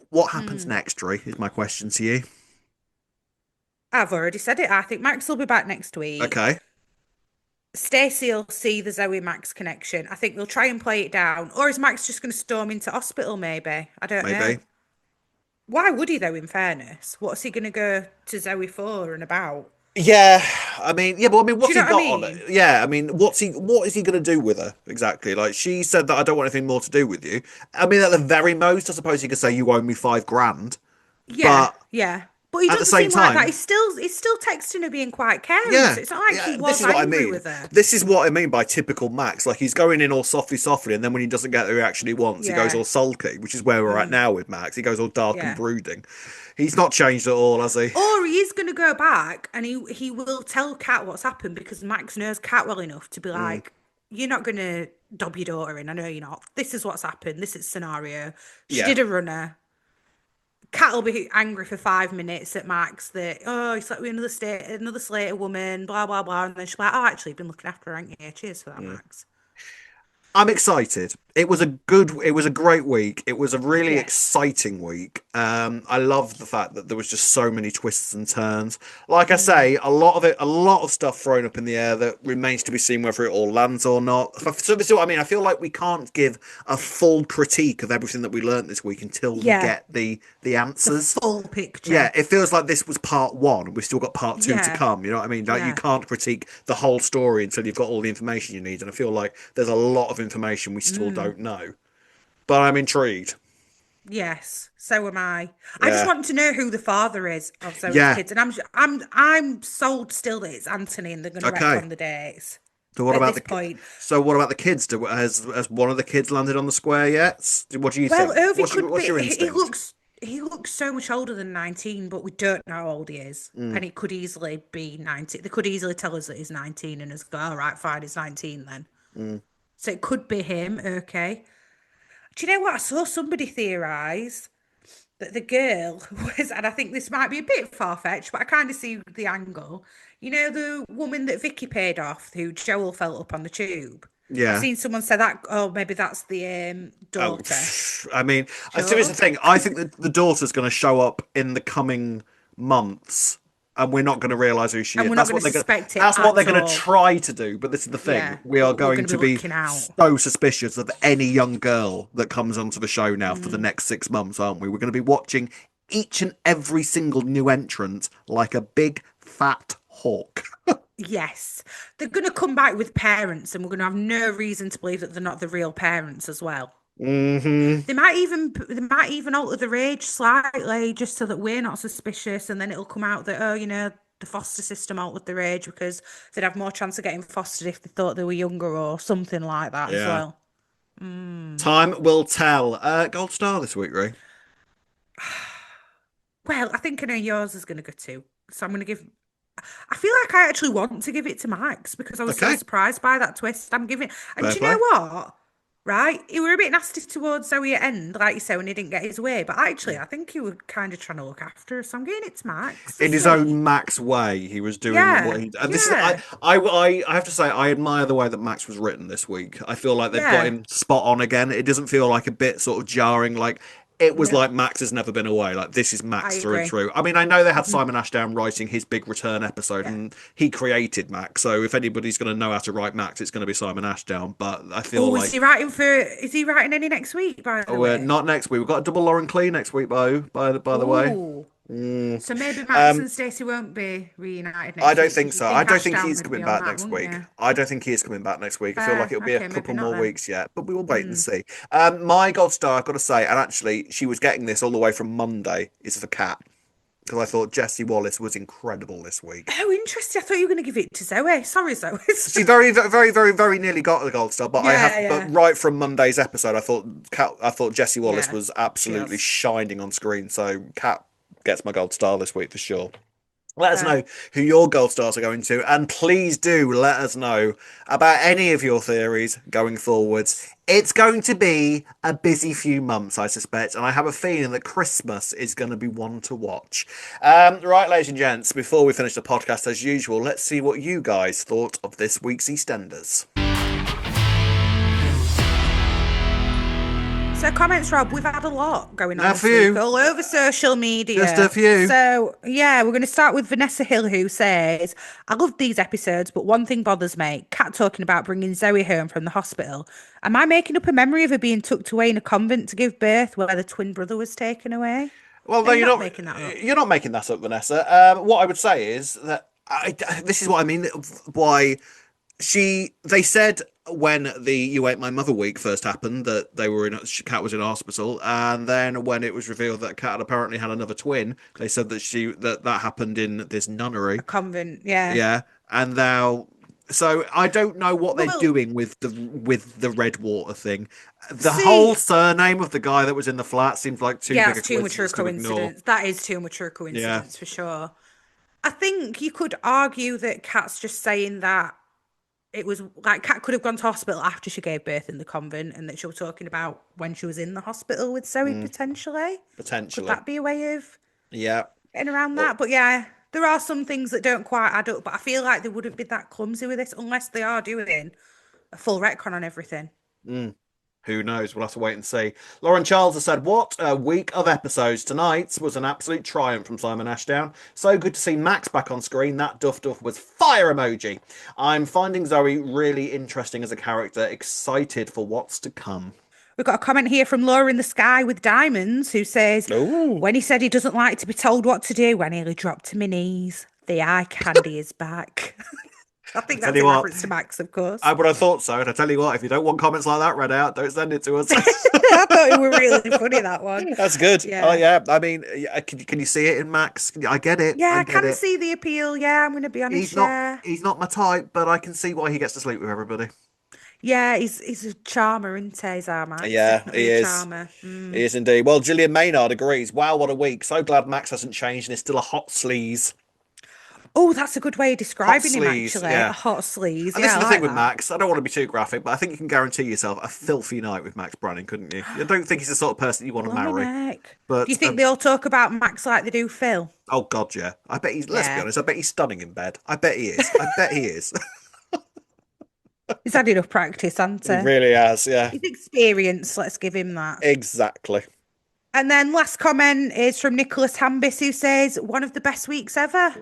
what happens Hmm. next, Ree, is my question to you. I've already said it. I think Max will be back next week. Okay, Stacey will see the Zoe Max connection. I think they'll try and play it down. Or is Max just going to storm into hospital, maybe? I don't know. maybe. Why would he, though, in fairness? What's he going to go to Zoe for and about? Yeah, I mean, yeah, but I mean, Do what's you he know what I got on it? mean? Yeah, I mean, what is he going to do with her exactly? Like she said that I don't want anything more to do with you. I mean, at the very most, I suppose he could say you owe me 5 grand, Yeah, but yeah. But he at the doesn't same seem like that. time, He's still texting her being quite caring. yeah, So it's not like yeah, he this was is what I angry mean. with her. This is what I mean by typical Max. Like he's going in all softly, and then when he doesn't get the reaction he wants, he goes Yeah. all sulky, which is where we're at Mm, now with Max. He goes all dark and yeah. brooding. He's not changed at all, has he? Or he is going to go back and he will tell Kat what's happened because Max knows Kat well enough to be Mm, like, you're not going to dob your daughter in. I know you're not. This is what's happened. This is scenario. She yeah, did a runner. Kat will be angry for 5 minutes at Max that, oh, he's like with another Slater woman, blah, blah, blah. And then she'll be like, oh, actually, you've been looking after her, ain't you? Cheers for that, Yeah. Max. I'm excited. It was a great week. It was a really Yes. exciting week. I love the fact that there was just so many twists and turns. Like I Mm. say, a lot of stuff thrown up in the air that remains to be seen whether it all lands or not. So I mean, I feel like we can't give a full critique of everything that we learned this week until we Yeah. get the The answers. full Yeah, picture. it feels like this was part one. We've still got part two to Yeah. come. You know what I mean? Like you Yeah. can't critique the whole story until you've got all the information you need. And I feel like there's a lot of information we still Mm. don't know. But I'm intrigued. Yes. So am I. I just Yeah. want to know who the father is of Zoe's Yeah. kids. And I'm sold still that it's Anthony and they're going to Okay. retcon the dates So what at about this point. so what about the kids? Has one of the kids landed on the square yet? What do you Well, think? Ovi could What's be. your He instinct? looks so much older than 19, but we don't know how old he is, Mm, and it could easily be 19. They could easily tell us that he's 19 and us go, all right, fine, he's 19 then. mm. So it could be him. Okay. Do you know what? I saw somebody theorize that the girl was, and I think this might be a bit far fetched, but I kind of see the angle. You know, the woman that Vicky paid off, who Joel felt up on the tube. I've Yeah. seen someone say that. Oh, maybe that's the Oh, daughter. I mean, so here's the Sure. thing. I think that the daughter's going to show up in the coming months, and we're not going to realize who she And is. we're not going to suspect it That's what they're at going to all. try to do. But this is the thing: Yeah, we are we're going going to to be be looking out. so suspicious of any young girl that comes onto the show now for the Mm, next 6 months, aren't we? We're going to be watching each and every single new entrant like a big fat hawk. yes, they're going to come back with parents, and we're going to have no reason to believe that they're not the real parents as well. Hmm. They might even alter their age slightly just so that we're not suspicious, and then it'll come out that, oh, the foster system altered their age because they'd have more chance of getting fostered if they thought they were younger or something like that as Yeah. well. Mm. Time will tell. Gold star this week, Ray. Well, I think I know yours is going to go too. So I'm going to give. I feel like I actually want to give it to Max because I was so Okay. surprised by that twist. I'm giving. And Fair do you know play. what? Right? He were a bit nasty towards Zoe at end, like you say, when he didn't get his way. But actually, I think he was kind of trying to look after us. So I'm giving it to Max. In Just his sweet. own Max way, he was doing what Yeah. he. And this is, Yeah. I have to say, I admire the way that Max was written this week. I feel like they've got Yeah. him spot on again. It doesn't feel like a bit sort of jarring. Like it was No, like Max has never been away. Like this is I Max through and agree. through. I mean, I know they had Mhm. Simon Ashdown writing his big return episode, Yeah. and he created Max. So if anybody's going to know how to write Max, it's going to be Simon Ashdown. But I feel Oh, like. is he writing any next week, by Oh, the way? not next week. We've got a double Lauren Clee next week, by the way. Oh. Mm. So maybe Max Um, and Stacey won't be reunited I next don't week think because you so. I think don't think Ashdown he's would coming be on back that, next wouldn't week. you? I don't think he is coming back next week. I feel like Fair. it'll be a Okay, maybe couple not more then. weeks yet, but we will wait and Mm. see. My gold star, I've got to say, and actually, she was getting this all the way from Monday, is for Cat. Because I thought Jessie Wallace was incredible this week. Oh, interesting. I thought you were going to give it to Zoe. Sorry, Zoe. She very nearly got the gold star, Yeah, but yeah. right from Monday's episode, I thought Jessie Wallace Yeah, was she absolutely has. shining on screen. So Cat gets my gold star this week for sure. Let us Fair. know who your gold stars are going to, and please do let us know about any of your theories going forwards. It's going to be a busy few months, I suspect, and I have a feeling that Christmas is going to be one to watch. Right, ladies and gents, before we finish the podcast as usual, let's see what you guys thought of this week's EastEnders. So comments, Rob, we've had a lot going on A this week few, all over social just a media. few. So yeah, we're going to start with Vanessa Hill, who says, I love these episodes, but one thing bothers me. Kat talking about bringing Zoe home from the hospital. Am I making up a memory of her being tucked away in a convent to give birth where the twin brother was taken away? Well, Are no, you not making that up? you're not making that up, Vanessa. What I would say is that this is what I mean. Why they said when the You Ate My Mother week first happened that Kat was in hospital, and then when it was revealed that Kat had apparently had another twin, they said that happened in this nunnery. A convent, yeah. Yeah, and now. So I don't know what they're Well, doing with the Redwater thing. The whole see, surname of the guy that was in the flat seems like too yeah, big a it's too much of a coincidence to ignore. coincidence. That is too much of a Yeah. coincidence for sure. I think you could argue that Kat's just saying that it was like Kat could have gone to hospital after she gave birth in the convent, and that she was talking about when she was in the hospital with Zoe potentially. Could Potentially. that be a way of Yeah. getting around Well, that? But yeah, there are some things that don't quite add up. But I feel like they wouldn't be that clumsy with this unless they are doing a full retcon on everything. who knows? We'll have to wait and see. Lauren Charles has said, "What a week of episodes. Tonight was an absolute triumph from Simon Ashdown. So good to see Max back on screen. That duff duff was fire emoji. I'm finding Zoe really interesting as a character. Excited for what's to come." We've got a comment here from Laura in the Sky with Diamonds who says, Oh, when he said he doesn't like to be told what to do, I nearly dropped to my knees. The eye candy is back. I I think tell that's you in what. reference to Max, of course. I would have thought so. And I tell you what, if you don't want comments like that read out, don't send it to us. I thought it were really funny, that one. That's good. Oh Yeah. yeah. I mean, can you see it in Max? I get it. Yeah, I I get can it. see the appeal. Yeah, I'm going to be honest. He's not. Yeah. He's not my type, but I can see why he gets to sleep with everybody. Yeah, he's a charmer, isn't he? He's our Max. Yeah, Definitely he a is. charmer. He is indeed. Well, Gillian Maynard agrees. Wow, what a week. So glad Max hasn't changed and is still a hot sleaze. Oh, that's a good way of Hot describing him, sleaze, actually. A yeah. hot sleaze. And this Yeah, is I the thing like with that. Max. I don't want to be too graphic, but I think you can guarantee yourself a filthy night with Max Branning, couldn't you? I don't think he's the sort of person you want to Blimey, marry. Nick. Do you But think they all talk about Max like they do Phil? oh god, yeah. I bet he's. Let's be Yeah. honest. I bet he's stunning in bed. I bet he is. I bet he is. He's had enough practice, hasn't He he? really has. Yeah. He's experienced, let's give him that. Exactly. And then last comment is from Nicholas Hambis, who says, one of the best weeks ever.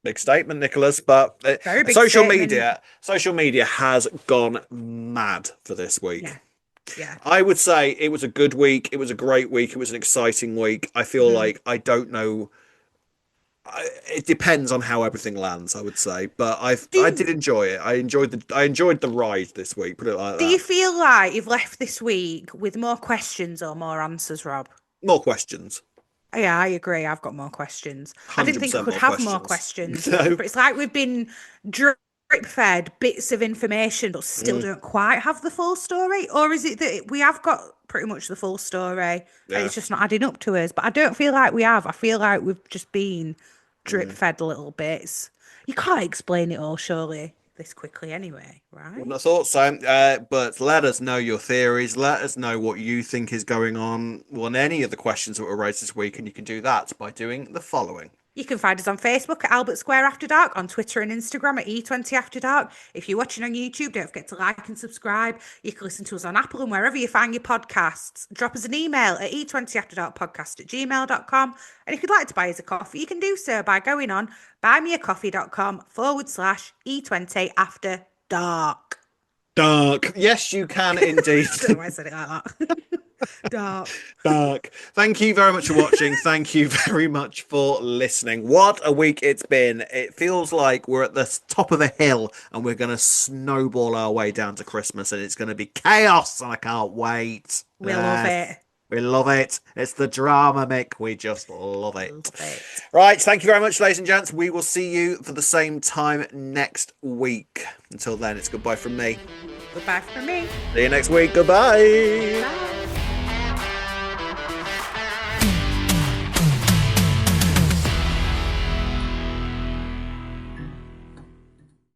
Big statement, Nicholas. But Very big social statement. media has gone mad for this week. Yeah. Yeah. I would say it was a good week. It was a great week. It was an exciting week. I feel like I don't know. It depends on how everything lands. I would say, but I did enjoy it. I enjoyed the ride this week. Put it like Do you that. feel like you've left this week with more questions or more answers, Rob? More questions. Yeah, I agree. I've got more questions. I didn't think I 100% could more have more questions. questions, No. but it's like we've been drip fed bits of information, but still don't quite have the full story. Or is it that we have got pretty much the full story and Yeah. it's just not adding up to us? But I don't feel like we have. I feel like we've just been drip fed little bits. You can't explain it all, surely, this quickly anyway, right? Wouldn't have thought so. But let us know your theories. Let us know what you think is going on any of the questions that were raised this week, and you can do that by doing the following. You can find us on Facebook at Albert Square After Dark, on Twitter and Instagram at E20 After Dark. If you're watching on YouTube, don't forget to like and subscribe. You can listen to us on Apple and wherever you find your podcasts. Drop us an email at e20afterdarkpodcast@gmail.com. And if you'd like to buy us a coffee, you can do so by going on buymeacoffee.com/E20 After Dark. Dark. Yes, you can indeed. I don't know why I said it like that. Dark. Dark. Thank you very much for watching. Thank you very much for listening. What a week it's been. It feels like we're at the top of a hill and we're going to snowball our way down to Christmas and it's going to be chaos and I can't wait. We love it. We love it. It's the drama, Mick. We just love it. Love it. Right. Thank you very much, ladies and gents. We will see you for the same time next week. Until then, it's goodbye from me. Goodbye from me. See you next week. Goodbye. Bye.